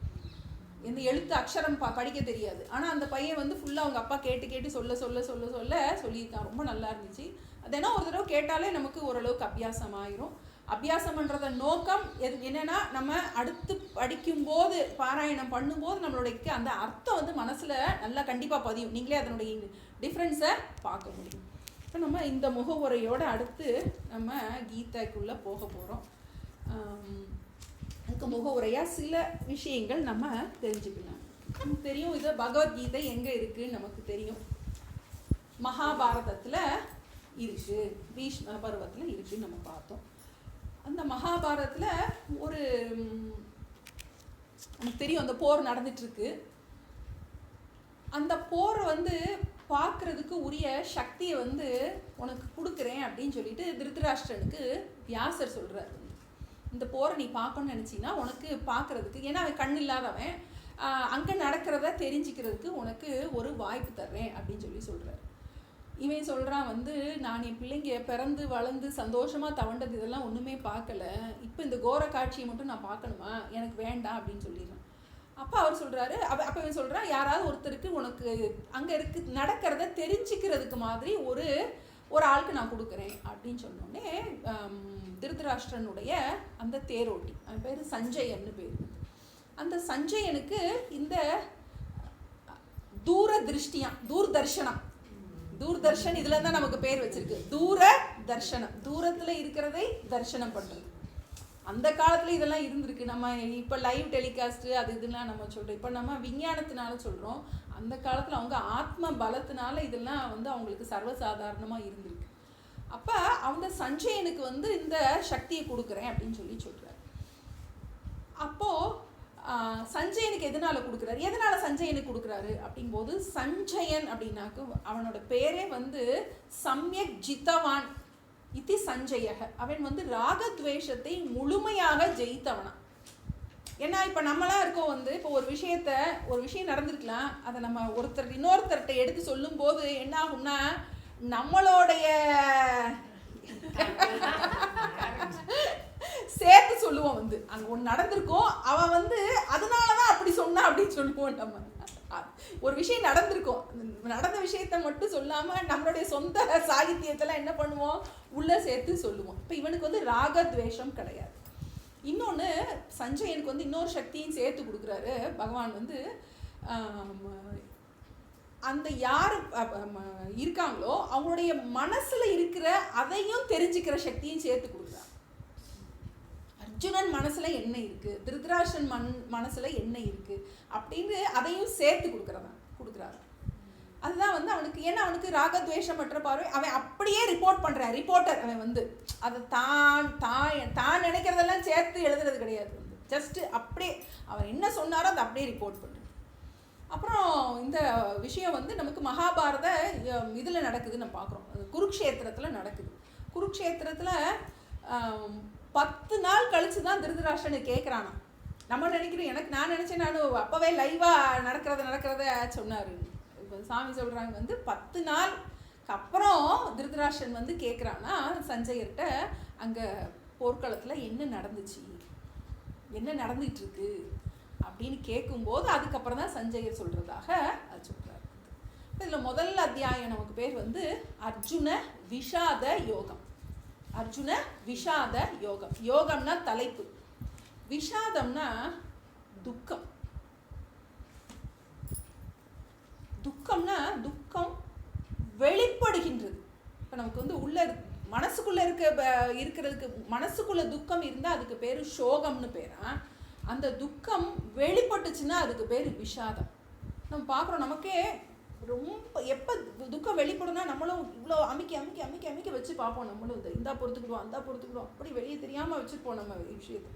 எந்த எழுத்து அக்ஷரம் படிக்க தெரியாது. ஆனால் அந்த பையன் வந்து ஃபுல்லாக அவங்க அப்பா கேட்டு சொல்ல சொல்லியிருக்கான். ரொம்ப நல்லா இருந்துச்சு. அதனால் ஒரு தடவை கேட்டாலே நமக்கு ஓரளவுக்கு அபியாசம் ஆயிரும். அபியாசம் பண்ணுறத நோக்கம் என்னென்னா, நம்ம அடுத்து படிக்கும்போது பாராயணம் பண்ணும்போது நம்மளுடைய அந்த அர்த்தம் வந்து மனசில் நல்லா கண்டிப்பாக பதியும். நீங்களே அதனுடைய டிஃப்ரென்ஸை பார்க்க முடியும். இப்போ நம்ம இந்த முகவுரையோடு அடுத்து நம்ம கீதைக்குள்ளே போக போகிறோம். அதுக்கு முகவுரையாக சில விஷயங்கள் நம்ம தெரிஞ்சுக்கலாம். நமக்கு தெரியும் இது பகவத்கீதை எங்கே இருக்குன்னு நமக்கு தெரியும். மகாபாரதத்தில் இருக்குது, பீஷ்ம பருவத்தில் இருக்குதுன்னு நம்ம பார்த்தோம். அந்த மகாபாரதத்தில் ஒரு நமக்கு தெரியும் அந்த போர் நடந்துட்டுருக்கு. அந்த போரை வந்து பார்க்குறதுக்கு உரிய சக்தியை வந்து உனக்கு கொடுக்குறேன் அப்படின்னு சொல்லிட்டு திருதராஷ்டிரனுக்கு வியாசர் சொல்கிறார். இந்த போரை நீ பார்க்கணும்னு நினச்சின்னா உனக்கு பார்க்குறதுக்கு, ஏன்னா அவன் கண் இல்லாதவன், அங்கே நடக்கிறத தெரிஞ்சுக்கிறதுக்கு உனக்கு ஒரு வாய்ப்பு தர்றேன் அப்படின்னு சொல்லி சொல்கிறார். இவன் சொல்கிறான் வந்து நான் என் பிள்ளைங்க பிறந்து வளர்ந்து சந்தோஷமாக தவண்டது இதெல்லாம் ஒன்றுமே பார்க்கல, இப்போ இந்த கோர காட்சியை மட்டும் நான் பார்க்கணுமா, எனக்கு வேண்டாம் அப்படின்னு சொல்லிடுறான். அப்போ அவர் சொல்கிறாரு, அப்போ இவன் சொல்கிறான் யாராவது ஒருத்தருக்கு உனக்கு அங்கே நடக்கிறத தெரிஞ்சுக்கிறதுக்கு மாதிரி ஒரு ஆளுக்கு நான் கொடுக்குறேன் அப்படின்னு சொன்னோடனே திருதராஷ்டிரனுடைய அந்த தேரோட்டி, அவன் பேர் சஞ்சயன்னு பேர். அந்த சஞ்சயனுக்கு இந்த தூர்தர்ஷன் இதுல தான் நமக்கு பேர் வச்சிருக்கு. தூர தர்ஷனம், தூரத்துல இருக்கிறதை தர்ஷனம் பண்றது. அந்த காலத்துல இதெல்லாம் இருந்திருக்கு. நம்ம இப்ப லைவ் டெலிகாஸ்ட் அது இதெல்லாம் நம்ம சொல்றோம், இப்ப நம்ம விஞ்ஞானத்தினால சொல்றோம். அந்த காலத்துல அவங்க ஆத்ம பலத்தினால இதெல்லாம் வந்து அவங்களுக்கு சர்வசாதாரணமா இருந்திருக்கு. அப்ப அவங்க சஞ்சயனுக்கு வந்து இந்த சக்தியை கொடுக்குறேன் அப்படின்னு சொல்றாரு. அப்போ சஞ்சயனுக்கு எதனால கொடுக்குறாரு, எதனால சஞ்சயனுக்கு கொடுக்குறாரு அப்படிங்கும்போது, சஞ்சயன் அப்படின்னாக்கு அவனோட பேரே வந்து சம்யக் ஜித்தவான் இத்தி சஞ்சயக. அவன் வந்து ராகத்வேஷத்தை முழுமையாக ஜெயித்தவனா. ஏன்னா இப்போ நம்மளாம் இருக்கோம் வந்து இப்போ ஒரு விஷயம் நடந்திருக்கலாம், அதை நம்ம இன்னொருத்தர்கிட்ட எடுத்து சொல்லும்போது என்ன ஆகும்னா நம்மளுடைய சேர்த்து சொல்லுவோம். வந்து அங்கே ஒன்று நடந்திருக்கும், அவன் வந்து அதனால தான் அப்படி சொன்னா அப்படின்னு சொல்லுவோம். நம்ம ஒரு விஷயம் நடந்திருக்கும், நடந்த விஷயத்த மட்டும் சொல்லாமல் நம்மளுடைய சொந்த சாகித்யத்தெல்லாம் என்ன பண்ணுவோம், உள்ளே சேர்த்து சொல்லுவோம். இப்போ இவனுக்கு வந்து ராகத்வேஷம் கிடையாது. இன்னொன்று சஞ்சயனுக்கு வந்து இன்னொரு சக்தியும் சேர்த்து கொடுக்குறாரு பகவான். வந்து அந்த யார் இருக்காங்களோ அவங்களுடைய மனசில் இருக்கிற அதையும் தெரிஞ்சுக்கிற சக்தியும் சேர்த்து கொடுக்குறாங்க. அர்ஜுனன் மனசுல என்ன இருக்கு, திருதராஷ்டிரன் மனசுல என்ன இருக்கு அப்படின்னு அதையும் சேர்த்து கொடுக்குறாரு. அதுதான் வந்து அவனுக்கு, ஏன்னா அவனுக்கு ராகத்வேஷமற்ற பார்வை, அவன் அப்படியே ரிப்போர்ட்டர். அவன் வந்து அதை தான் நினைக்கிறதெல்லாம் சேர்த்து எழுதுறது கிடையாது. வந்து ஜஸ்ட் அப்படியே அவன் என்ன சொன்னாரோ அதை அப்படியே ரிப்போர்ட் பண்ணுறான். அப்புறம் இந்த விஷயம் வந்து நமக்கு மகாபாரத இதில் நடக்குதுன்னு நம்ம பார்க்குறோம். குருக்ஷேத்திரத்தில் நடக்குது. குருக்ஷேத்திரத்தில் 10 நாள் கழிச்சு தான் திருதராஷ்டிரன் கேட்குறானா. நம்ம நினைக்கிறோம், நான் நினச்சேன் நான் அப்போவே லைவாக நடக்கிறத சொன்னார். இப்போ சாமி சொல்கிறாங்க வந்து 10 நாளுக்கு அப்புறம் திருதராஷ்டிரன் வந்து கேட்குறான்னா சஞ்சயர்கிட்ட, அங்கே போர்க்களத்தில் என்ன நடந்துச்சு, என்ன நடந்துகிட்ருக்கு அப்படின்னு கேட்கும்போது அதுக்கப்புறம் தான் சஞ்சயர் சொல்கிறதாக அது சொல்கிறார். இதில் முதல் அத்தியாயம் நமக்கு பேர் வந்து அர்ஜுன விஷாத யோகம். அர்ஜுன விஷாத யோகம். யோகம்னா தலைப்பு, விஷாதம்னா துக்கம். துக்கம்னா துக்கம் வெளிப்படுகின்றது. இப்போ நமக்கு வந்து உள்ள மனசுக்குள்ள இருக்கிறதுக்கு மனசுக்குள்ள துக்கம் இருந்தால் அதுக்கு பேர் சோகம்னு பேரா. அந்த துக்கம் வெளிப்பட்டுச்சுன்னா அதுக்கு பேர் விஷாதம். நம்ம பார்க்குறோம், நமக்கே ரொம்ப எப்போ துக்கம் வெளிப்படும்னா நம்மளும் இவ்வளோ அமைக்க வச்சு பார்ப்போம். நம்மளும் இந்தா பொறுத்துக்கிடுவோம் அந்த பொறுத்துக்கிடுவோம், அப்படி வெளியே தெரியாமல் வச்சுருப்போம் நம்ம விஷயத்தை.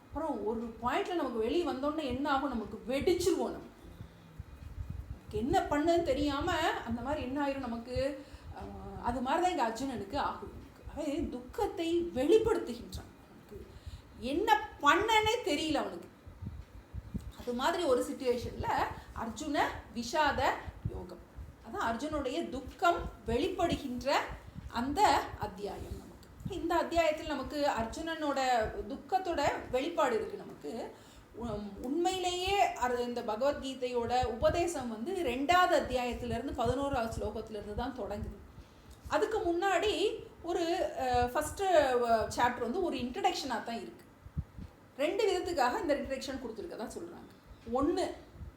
அப்புறம் ஒரு பாயிண்டில் நமக்கு வெளியே வந்தோடனே என்ன ஆகும், நமக்கு வெடிச்சிருவோம். நம்ம என்ன பண்ணுன்னு தெரியாமல் அந்த மாதிரி என்ன ஆயிரும் நமக்கு. அது மாதிரி தான் இங்கே அர்ஜுனனுக்கு ஆகும். அவன் துக்கத்தை வெளிப்படுத்துகின்றான். என்ன பண்ணனே தெரியல அவனுக்கு. அது மாதிரி ஒரு சிச்சுவேஷன்ல அர்ஜுன விஷாத யோகம், அதான் அர்ஜுனுடைய துக்கம் வெளிப்படுகின்ற அந்த அத்தியாயம். நமக்கு இந்த அத்தியாயத்தில் நமக்கு அர்ஜுனனோட துக்கத்தோட வெளிப்பாடு இருக்கு. நமக்கு உண்மையிலேயே இந்த பகவத்கீதையோட உபதேசம் வந்து 2வது அத்தியாயத்திலிருந்து 11வது ஸ்லோகத்திலிருந்து தான் தொடங்குது. அதுக்கு முன்னாடி ஒரு ஃபஸ்ட்டு சாப்டர் வந்து ஒரு இன்ட்ரடக்ஷனாக தான் இருக்குது. 2 விதத்துக்காக இந்த இன்ட்ரடக்ஷன் கொடுத்துருக்க தான் சொல்கிறாங்க. ஒன்று,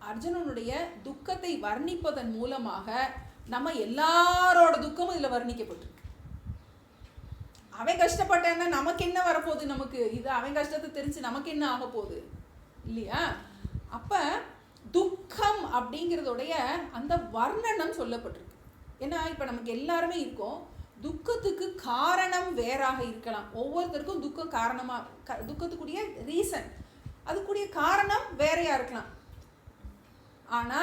அர்ஜுனனுடைய துக்கத்தை வர்ணிப்பதன் மூலமாக நம்ம எல்லாரோட துக்கமும் இதில் வர்ணிக்கப்பட்டிருக்கு. அவன் கஷ்டப்பட்டான்னா நமக்கு என்ன வரப்போகுது, நமக்கு இது அவன் கஷ்டத்தை தெரிஞ்சு நமக்கு என்ன ஆக போகுது இல்லையா? அப்ப துக்கம் அப்படிங்கிறதுடைய அந்த வர்ணனம் சொல்லப்பட்டிருக்கு. ஏன்னா இப்ப நமக்கு எல்லாருமே இருக்கோம், துக்கத்துக்கு காரணம் வேறாக இருக்கலாம். ஒவ்வொருத்தருக்கும் துக்கம் காரணமா, துக்கத்துக்குரிய ரீசன், அதுக்குரிய காரணம் வேறையா இருக்கலாம். ஆனா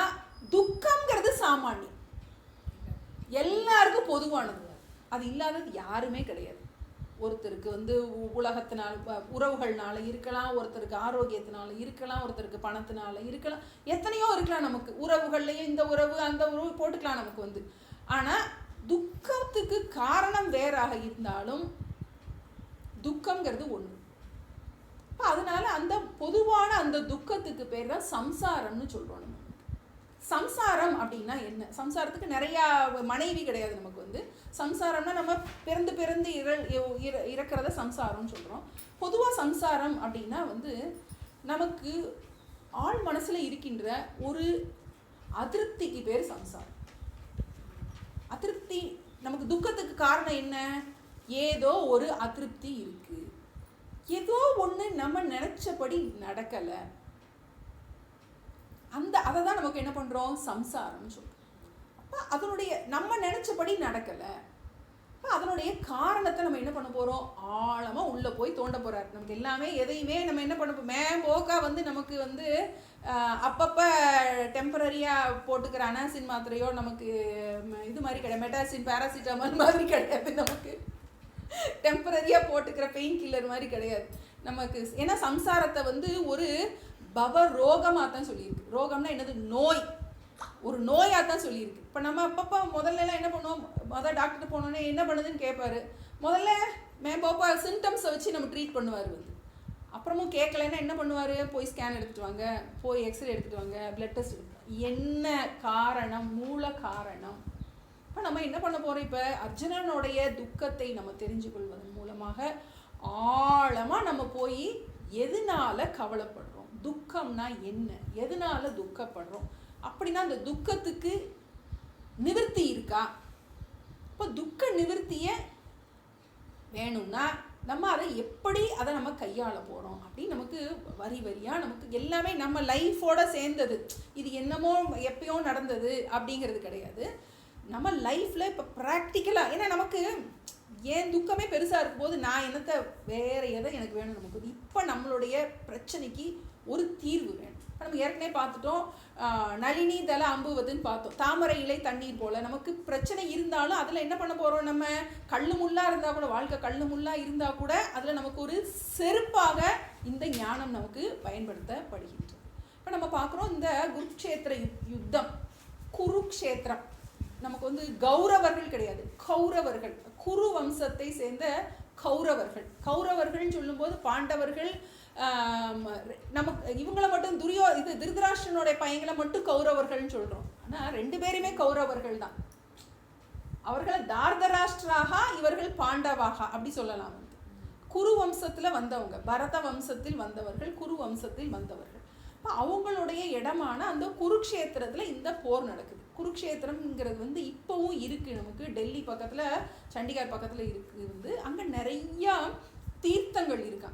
துக்கம்ங்கிறது சாமானியம், எல்லாருக்கும் பொதுவானது. அது இல்லாதது யாருமே கிடையாது. ஒருத்தருக்கு உலகத்தினால உறவுகள்னால இருக்கலாம், ஒருத்தருக்கு ஆரோக்கியத்தினால இருக்கலாம், ஒருத்தருக்கு பணத்தினால இருக்கலாம், எத்தனையோ இருக்கலாம். நமக்கு உறவுகள்லையும் இந்த உறவு அந்த உறவு போட்டுக்கலாம் நமக்கு ஆனா துக்கத்துக்கு காரணம் வேறாக இருந்தாலும் துக்கம்ங்கிறது ஒண்ணு. அதனால அந்த பொதுவான அந்த துக்கத்துக்கு பேர் தான் சம்சாரம்னு சொல்றோம். நம்ம சம்சாரம் அப்படின்னா என்ன? சம்சாரத்துக்கு நிறைய மனைவி கிடையாது நமக்கு. சம்சாரம்னா நம்ம பிறந்து பிறந்து இறக்கிறத சம்சாரம்னு சொல்றோம். பொதுவா சம்சாரம் அப்படின்னா நமக்கு ஆள் மனசுல இருக்கின்ற ஒரு அதிருப்திக்கு பேர் சம்சாரம். அதிருப்தி, நமக்கு துக்கத்துக்கு காரணம் என்ன? ஏதோ ஒரு அதிருப்தி இருக்கு, ஏதோ ஒண்ணு நம்ம நினைச்சபடி நடக்கல, அதை தான் நமக்கு என்ன பண்றோம், சம்சாரம்னு சொல்றோம். அப்ப அதனுடைய நம்ம நினைச்சபடி நடக்கல, அதனுடைய காரணத்தை நம்ம என்ன பண்ண போறோம், ஆழமா உள்ள போய் தோண்ட போறாரு. நமக்கு எல்லாமே எதையுமே நம்ம என்ன பண்ண மேம்போக்கா நமக்கு அப்பப்ப டெம்பரரியா போட்டுக்கிற அனாசின் மாத்திரையோ நமக்கு இது மாதிரி கிடையாது, மெட்டாசின் பேராசிட்டமால் மாதிரி கிடையாது, நமக்கு டெம்பரரியா போட்டுக்கிற பெயின் கில்லர் மாதிரி கிடையாது நமக்கு. ஏன்னா சம்சாரத்தை ஒரு பவ ரோகமா தான் சொல்லியிருக்கு. ரோகம்னா என்னது, நோய், ஒரு நோயா தான் சொல்லியிருக்கு. இப்போ நம்ம அப்பப்போ முதல்ல எல்லாம் என்ன பண்ணுவோம், டாக்டர் போனோன்னே என்ன பண்ணுதுன்னு கேட்பாரு. முதல்ல மேம்போப்பா சிம்டம்ஸை வச்சு நம்ம ட்ரீட் பண்ணுவார். அப்புறமும் கேட்கலன்னா என்ன பண்ணுவார், போய் ஸ்கேன் எடுத்துகிட்டு வாங்க, போய் எக்ஸ்ரே எடுத்துகிட்டு வாங்க, பிளட் டெஸ்ட் எடுத்து, என்ன காரணம், மூல காரணம். இப்போ நம்ம என்ன பண்ண போகிறோம், இப்போ அர்ஜுனனுடைய துக்கத்தை நம்ம தெரிஞ்சு கொள்வதன் மூலமாக ஆழமாக நம்ம போய் எதனால கவலைப்படுறோம், துக்கம்னா என்ன, எதனால துக்கப்படுறோம், அப்படின்னா அந்த துக்கத்துக்கு நிவர்த்தி இருக்கா. இப்போ துக்க நிவர்த்தியை வேணும்னா நம்ம அதை நம்ம கையாள போகிறோம் அப்படின்னு நமக்கு வரி வரியாக நமக்கு எல்லாமே நம்ம லைஃபோட சேர்ந்தது. இது என்னமோ எப்பயோ நடந்தது அப்படிங்கிறது கிடையாது. நம்ம லைஃப்பில் இப்போ ப்ராக்டிக்கலாக, ஏன்னா நமக்கு ஏன் துக்கமே பெருசாக இருக்கும்போது நான் என்னத்தை வேறு எதை எனக்கு வேணும், நமக்கு இப்போ நம்மளுடைய பிரச்சனைக்கு ஒரு தீர்வு வேணும். இப்போ நம்ம ஏற்கனவே பார்த்துட்டோம், நளினி தலை அம்புவதுன்னு பார்த்தோம். தாமரை இலை தண்ணீர் போல் நமக்கு பிரச்சனை இருந்தாலும் அதில் என்ன பண்ண போகிறோம், நம்ம கல்லு முள்ளாக இருந்தால் கூட, வாழ்க்கை கல்லு முள்ளாக இருந்தால் கூட அதில் நமக்கு ஒரு செருப்பாக இந்த ஞானம் நமக்கு பயன்படுத்தப்படுகின்றது. இப்போ நம்ம பார்க்குறோம், இந்த குருக்ஷேத்திர யுத்தம், குருக்ஷேத்திரம் நமக்கு கௌரவர்கள் கிடையாது, கௌரவர்கள், குரு வம்சத்தை சேர்ந்த கௌரவர்கள். கௌரவர்கள்னு சொல்லும்போது பாண்டவர்கள், நமக்கு இவங்களை மட்டும் திருதராஷ்டிரனுடைய பையங்களை மட்டும் கௌரவர்கள்னு சொல்றோம். ஆனா ரெண்டு பேருமே கௌரவர்கள் தான். அவர்களை தார்தராஷ்டிராக, இவர்கள் பாண்டவாக அப்படி சொல்லலாம். குரு வம்சத்துல வந்தவங்க, பரத வம்சத்தில் வந்தவர்கள், குரு வம்சத்தில் வந்தவர்கள். இப்போ அவங்களுடைய இடமான அந்த குருக்ஷேத்திரத்துல இந்த போர் நடக்குது. குருக்ஷேத்திரம்ங்கிறது இப்பவும் இருக்கு, நமக்கு டெல்லி பக்கத்துல, சண்டிகார் பக்கத்துல இருக்கு. அங்க நிறைய தீர்த்தங்கள் இருக்கா,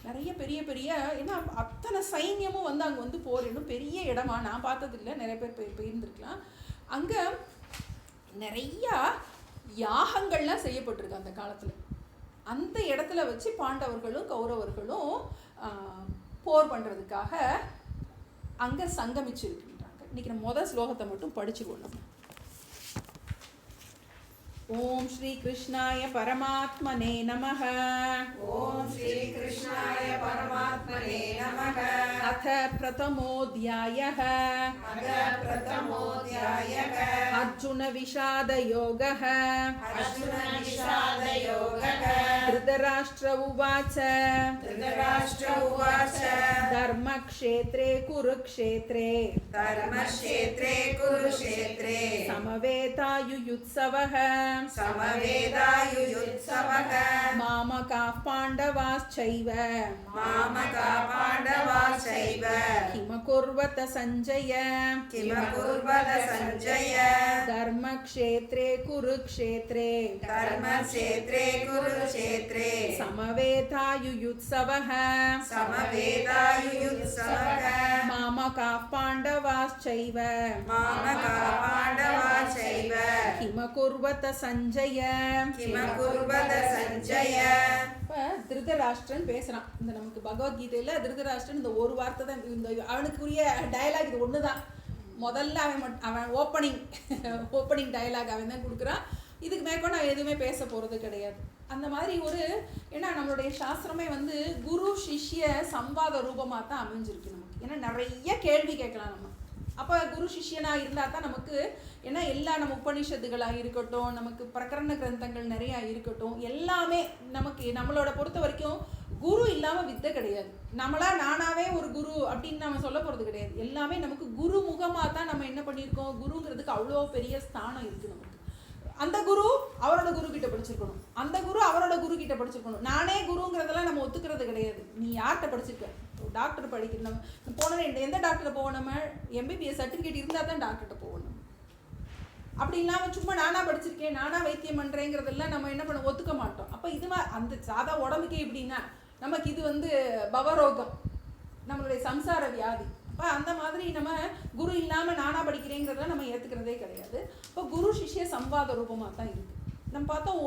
நிறைய பெரிய பெரிய, ஏன்னா அத்தனை சைன்யமும் அங்கே போர், இன்னும் பெரிய இடமா, நான் பார்த்தது இல்லை, நிறைய பேர் போயிருந்துருக்கலாம். அங்கே நிறைய யாகங்கள்லாம் செய்யப்பட்டிருக்கு அந்த காலத்தில். அந்த இடத்துல வச்சு பாண்டவர்களும் கௌரவர்களும் போர் பண்ணுறதுக்காக அங்கே சங்கமிச்சிருக்கின்றாங்க. இன்னைக்கு நம்ம முதல் ஸ்லோகத்தை மட்டும் படிச்சுக்கொள்ளணும். ஓம் ஸ்ரீ கிருஷ்ணாய பரமாத்மனே நமः. ஓம் ஸ்ரீ கிருஷ்ணாய பரமாத்மனே நமः. அத பிரதமோऽध्यायः. அத பிரதமோऽध्यायः. அர்ஜுன விஷாத யோகः. அர்ஜுன விஷாத யோகः. திருதராஷ்டிர உவாச்ச. திருதராஷ்டிர உவாச்ச. தர்மக்ஷேத்ரே குருக்ஷேத்ரே. தர்மக்ஷேத்ரே குருக்ஷேத்ரே. சமவேதாயுயுத்சவः. समवेदायुयुत्सवः. मामकाः पाण्डवाश्च பாண்டவாश्चैव मामका पाण्डवाश्चैव किमकुर्वत सञ्जय किमकुर्वत सञ्जय धर्मक्षेत्रे कुरुक्षेत्रे धर्मक्षेत्रे कुरुक्षेत्रे समवेतायुयुत्सवः समवेतायुयुत्सवः मामकाः पाण्डवाश्चैव मामका पाण्डवाश्चैव किमकुर्वत सञ्जय किमकुर्वत सञ्जय இப்போ திருதராஷ்டிரன் பேசுகிறான். இந்த நமக்கு பகவத்கீதையில் திருதராஷ்டிரன் இந்த ஒரு வார்த்தை தான், இந்த அவனுக்குரிய டயலாக் இது ஒன்று தான். முதல்ல அவன் ஓப்பனிங் டயலாக் அவன் தான் கொடுக்குறான். இதுக்கு மேற்கொண்டு அவன் எதுவுமே பேச போகிறது கிடையாது. அந்த மாதிரி ஏன்னா நம்மளுடைய சாஸ்திரமே குரு சிஷ்ய சம்வாத ரூபமாக தான் அமைஞ்சிருக்கு நமக்கு. ஏன்னா நிறைய கேள்வி கேட்கலாம் நம்ம. அப்போ குரு சிஷ்யனாக இருந்தால் தான் நமக்கு, ஏன்னா எல்லா நம்ம உபநிஷத்துகளாக இருக்கட்டும், நமக்கு பிரகரண கிரந்தங்கள் நிறையா இருக்கட்டும், எல்லாமே நமக்கு நம்மளோட பொறுத்த வரைக்கும் குரு இல்லாமல் வித்தை கிடையாது. நானாவே ஒரு குரு அப்படின்னு நம்ம சொல்ல போகிறது கிடையாது. எல்லாமே நமக்கு குரு முகமாக தான் நம்ம என்ன பண்ணியிருக்கோம். குருங்கிறதுக்கு அவ்வளோ பெரிய ஸ்தானம் இருக்குது நமக்கு. அந்த குரு அவரோட குரு கிட்ட படிச்சிருக்கணும், அந்த குரு அவரோட குரு கிட்ட படிச்சிருக்கணும். நானே குருங்கிறதெல்லாம் நம்ம ஒத்துக்கிறது கிடையாது. நீ யார்கிட்ட படிச்சிருக்க? டாக்டர் படிக்கணும். நம்ம போன எந்த டாக்டரை போவோம்? நம்ம MBBS சர்டிஃபிகேட் இருந்தால் தான் டாக்டர்கிட்ட போகணும். அப்படி இல்லாமல் சும்மா நானாக படிச்சிருக்கேன், நானாக வைத்தியம் பண்ணுறேங்கிறதெல்லாம் நம்ம என்ன பண்ண ஒத்துக்க மாட்டோம். அப்போ இது அந்த சாதா உடம்புக்கே எப்படின்னா நமக்கு இது பவரோகம், நம்மளுடைய சம்சார வியாதி. அப்போ அந்த மாதிரி நம்ம குரு இல்லாமல் நானாக படிக்கிறேங்கிறத நம்ம ஏற்றுக்கிறதே கிடையாது. இப்போ குரு சிஷ்ய சம்வாத ரூபமாக தான் இருக்குது. நம்ம பார்த்தோம்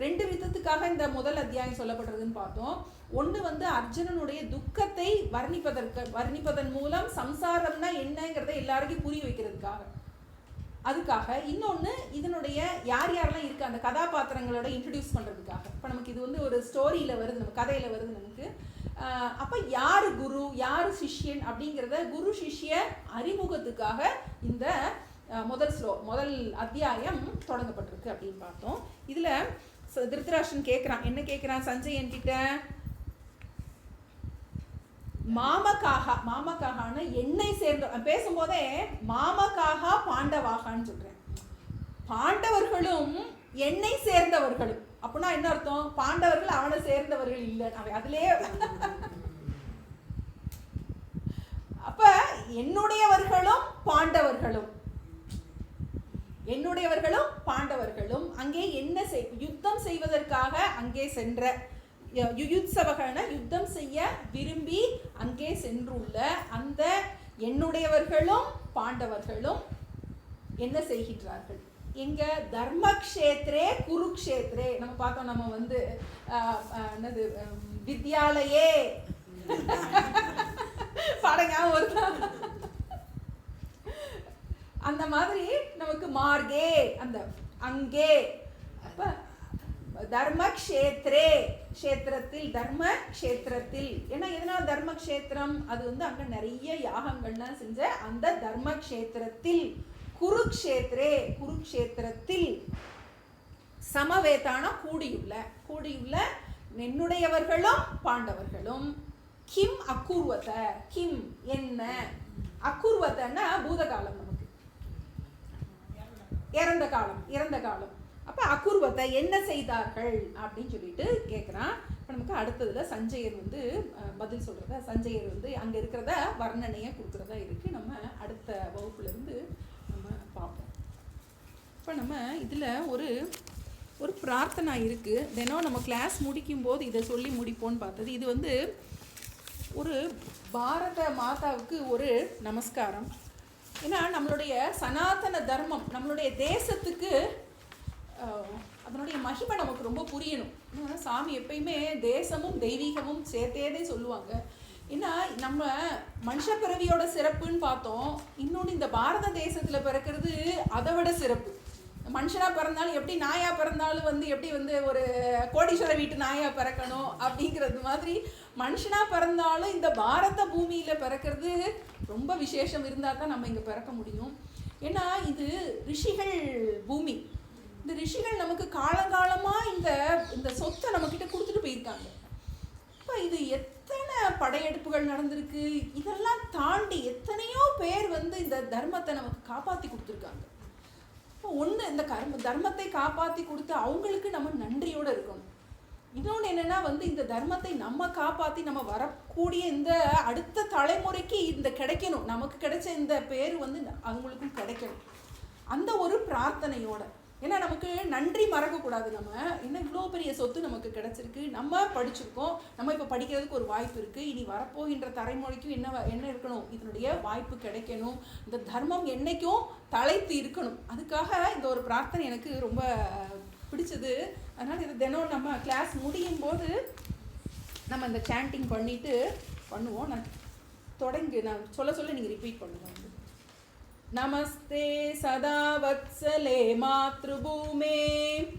2 விதத்துக்காக இந்த முதல் அத்தியாயம் சொல்லப்படுறதுன்னு பார்த்தோம். ஒன்று அர்ஜுனனுடைய துக்கத்தை வர்ணிப்பதன் மூலம் சம்சாரம்னா என்னங்கிறத எல்லாருக்கும் புரிய வைக்கிறதுக்காக, அதுக்காக. இன்னொன்று இதனுடைய யாரெல்லாம் இருக்குது அந்த கதாபாத்திரங்களோட இன்ட்ரடியூஸ் பண்ணுறதுக்காக. இப்போ நமக்கு இது ஒரு ஸ்டோரியில் வருது, நம்ம கதையில் வருது நமக்கு. அப்போ யார் குரு யார் சிஷ்யன் அப்படிங்கிறத குரு சிஷ்ய அறிமுகத்துக்காக இந்த முதல் அத்தியாயம் தொடங்கப்பட்டிருக்கு அப்படின்னு பார்த்தோம். இதில் திருதராஷ்டிரன் கேட்குறான், என்ன கேட்குறான் சஞ்சயன் கிட்ட? மாமக்காக என்னை சேர்ந்த பேசும்போதே மாமக்காக பாண்டவாகான்னு சொல்கிறேன். பாண்டவர்களும் என்னை சேர்ந்தவர்களும் அப்படின்னா என்ன அர்த்தம்? பாண்டவர்கள் அவனை சேர்ந்தவர்கள் இல்லை, அவன் அதுலேயே. அப்ப என்னுடையவர்களும் பாண்டவர்களும் அங்கே என்ன யுத்தம் செய்வதற்காக அங்கே சென்ற யுயுத்சவகன யுத்தம் செய்ய விரும்பி அங்கே சென்றுள்ள அந்த என்னுடையவர்களும் பாண்டவர்களும் என்ன செய்கின்றார்கள்? எங்க தர்மக்ஷேத்ரே குருக்ஷேத்ரே நம்ம பார்த்தோம். நம்ம என்னது வித்யாலயே பாடங்க ஒருத்தா அந்த மாதிரி நமக்கு மார்கே அந்த அங்கே. அப்ப தர்மக்ஷேத்ரே க்ஷேத்திரத்தில் தர்மக்ஷேத்திரத்தில் ஏன்னா எதனால் தர்மக்ஷேத்திரம்? அது அங்க நிறைய யாகங்கள்லாம் செஞ்ச அந்த தர்மக்ஷேத்திரத்தில் குருக்ஷேத்திரத்தில் சமவேதான கூடியுள்ள என்னுடையவர்களும் பாண்டவர்களும் கிம் அக்குர்வத கிம் என்ன அக்குர்வதன்னா பூதகாலம், நமக்கு இறந்த காலம். அப்ப அக்குர்வத்தை என்ன செய்தார்கள் அப்படின்னு சொல்லிட்டு கேட்குறான். இப்போ நமக்கு அடுத்ததுல சஞ்சயர் பதில் சொல்றத சஞ்சயர் அங்க இருக்கிறத வர்ணனையை கொடுக்குறதா இருக்கு. நம்ம அடுத்த வகுப்புல இருந்து நம்ம பார்ப்போம். இப்போ நம்ம இதுல ஒரு பிரார்த்தனை இருக்கு. தினம் நம்ம கிளாஸ் முடிக்கும் போது இதை சொல்லி முடிப்போன்னு பார்த்தது. இது ஒரு பாரத மாதாவுக்கு ஒரு நமஸ்காரம். ஏன்னா நம்மளுடைய சனாதன தர்மம் நம்மளுடைய தேசத்துக்கு அதனுடைய மகிமை நமக்கு ரொம்ப புரியணும். சாமி எப்பயுமே தேசமும் தெய்வீகமும் சேர்த்தேதே சொல்லுவாங்க. ஏன்னா நம்ம மனுஷ பிறவியோட சிறப்புன்னு பார்த்தோம். இன்னொன்று இந்த பாரத தேசத்தில் பிறக்கிறது அதை விட சிறப்பு. மனுஷனாக பிறந்தாலும் எப்படி நாயாக பிறந்தாலும் எப்படி ஒரு கோடீஸ்வர வீட்டு நாயாக பிறக்கணும் அப்படிங்கிறது மாதிரி மனுஷனாக பிறந்தாலும் இந்த பாரத பூமியில் பிறக்கிறது ரொம்ப விசேஷம் இருந்தால் தான் நம்ம இங்கே பிறக்க முடியும். ஏன்னா இது ரிஷிகள் பூமி. இந்த ரிஷிகள் நமக்கு காலங்காலமாக இந்த சொத்தை நம்மக்கிட்ட கொடுத்துட்டு போயிருக்காங்க. இப்போ இது எத்தனை படையெடுப்புகள் நடந்திருக்கு, இதெல்லாம் தாண்டி எத்தனையோ பேர் இந்த தர்மத்தை நமக்கு காப்பாற்றி கொடுத்துருக்காங்க. இப்போ இந்த தர்மத்தை காப்பாற்றி கொடுத்து அவங்களுக்கு நம்ம நன்றியோடு இருக்கணும். இன்னொன்று என்னென்னா இந்த தர்மத்தை நம்ம காப்பாற்றி நம்ம வரக்கூடிய இந்த அடுத்த தலைமுறைக்கு இந்த கிடைக்கணும், நமக்கு கிடைச்ச இந்த பேர் அவங்களுக்கும் கிடைக்கணும், அந்த ஒரு பிரார்த்தனையோட. ஏன்னா நமக்கு நன்றி மறக்கக்கூடாது. நம்ம இன்னும் இவ்வளோ பெரிய சொத்து நமக்கு கிடச்சிருக்கு, நம்ம படிச்சிருக்கோம், நம்ம இப்போ படிக்கிறதுக்கு ஒரு வாய்ப்பு இருக்குது, இனி வரப்போகின்ற தலைமுறைக்கும் என்ன இருக்கணும், இதனுடைய வாய்ப்பு கிடைக்கணும், இந்த தர்மம் என்றைக்கும் தலைத்து இருக்கணும். அதுக்காக இந்த ஒரு பிரார்த்தனை எனக்கு ரொம்ப பிடிச்சது. அதனால் இது தினம் நம்ம கிளாஸ் முடியும் போது நம்ம இந்த சாண்டிங் பண்ணிட்டு பண்ணுவோம். நான் சொல்ல நீங்கள் ரிப்பீட் பண்ணுவோம். நமஸ்தே சதா வத்சலே மாத்ருபூமே,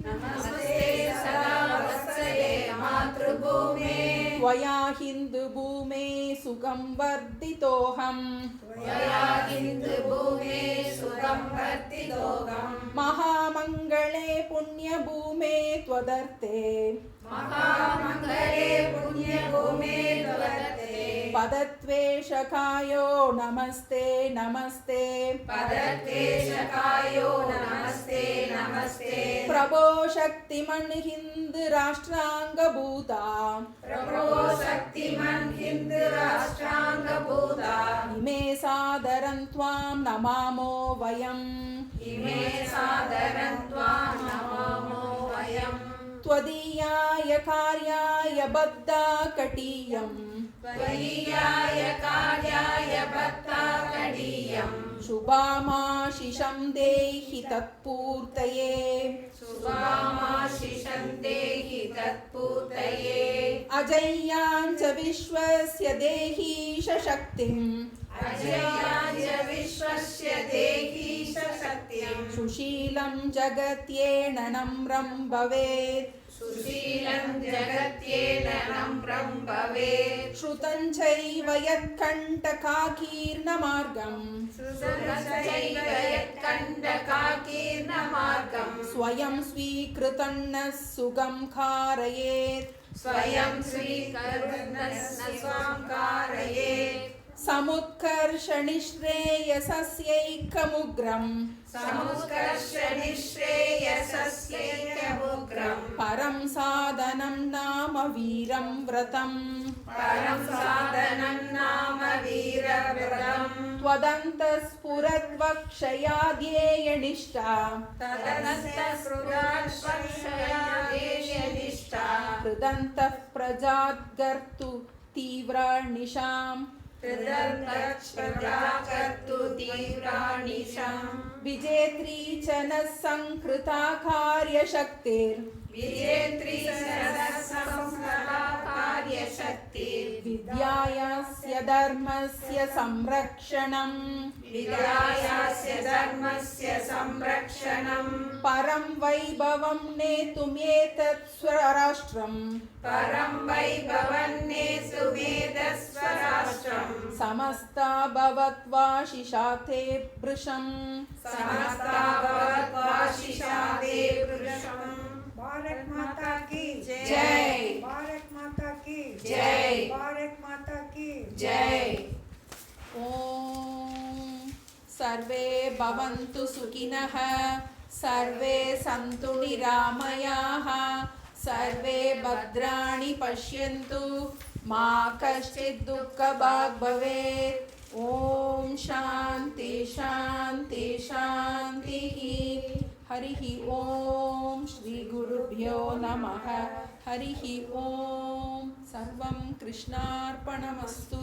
நமஸ்தே சதா வத்சலே மாத்ருபூமே, त्वया हिन्दु भूमे सुखं वर्धितोऽहम्, त्वया हिन्दु भूमे सुखं वर्धितोऽहम्, महामङ्गले पुण्यभूमे त्वदर्थे, महामङ्गले पुण्यभूमे त्वदर्थे, पदत्वेषकायो नमस्ते नमस्ते, पदत्वेषकायो नमस्ते नमस्ते, प्रभो शक्तिमन् हिन्द राष्ट्राङ्गभूता, प्रभो शक्तिमन् हिन्द राष्ट्राङ्गभूता, इमे सादरं त्वां नमामो वयम्, इमे सादरं त्वां नमामो वयम्, त्वदीयाय कार्याय बद्धाकटीयम्, त्वदीयाय कार्याय बद्धाकटीयम्, शुभामाशिषं देहि तत्पूर्तये, शुभामाशिषं देहि तत्पूर्तये, अजय्याञ्च विश्वस्य देहीश शक्तिम्, अजयाञ्च विश्वस्य देहीश शक्तिम्, सुशीलं जगत्येन नम्रं भवेत्, सुशीलं जगत्येन नम्रं भवेत्, श्रुतं चैव यत्कण्टकाकीर्णमार्गम्, श्रुतश्चैव यत्कण्टकाकीर्णमार्गम्, स्वयं स्वीकृतं नः सुगं कारयेत्, स्वयं स्वीकर्णः स्वां कारयेत्, समुत्कर्षनिःश्रेयसस्यैकमुग्रम्, समुत्कर्षनिःश्रेयसस्यैकमुग्रम्, परं साधनं नाम वीरं व्रतम्, परं साधनं नाम वीरव्रतम्, त्वदन्तःस्फुरद्वक्षयाध्येयनिष्ठा, तदन्तःस्फुरद्वक्षयाध्येयनिष्ठा, हृदन्तः प्रजाद्गर्तु तीव्रानिशाम्, हृदन्तःप्रजाकर्तु तीव्रानिशाम्, विजेत्री च नः संकृता कार्यशक्तिर्, विजेत्री सरसंस्कृता कार्यशक्तिर्, विद्यायास्य धर्मस्य संरक्षणम्, विद्यायास्य धर्मस्य संरक्षणम्, परं वैभवं नेतुमेतत् स्वराष्ट्रम्, परं वैभवं नेतुमेतत्स्वराष्ट्रम्, समस्ता भवत्वाशिषा ते भृशम्, समस्ता भवत्वाशिषा ते भृशम्। भारत माता की जय, भारत माता की जय, भारत माता की जय। ॐ सर्वे भवन्तु सुखिनः, सर्वे सन्तु निरामयाः, सर्वे भद्राणि पश्यन्तु, मा कश्चित् दुःखभाग् भवेत्। ॐ शान्ति शान्ति शान्तिः। हरिः ॐ श्रीगुरुभ्यो नमः। हरिः ॐ सर्वं कृष्णार्पणमस्तु।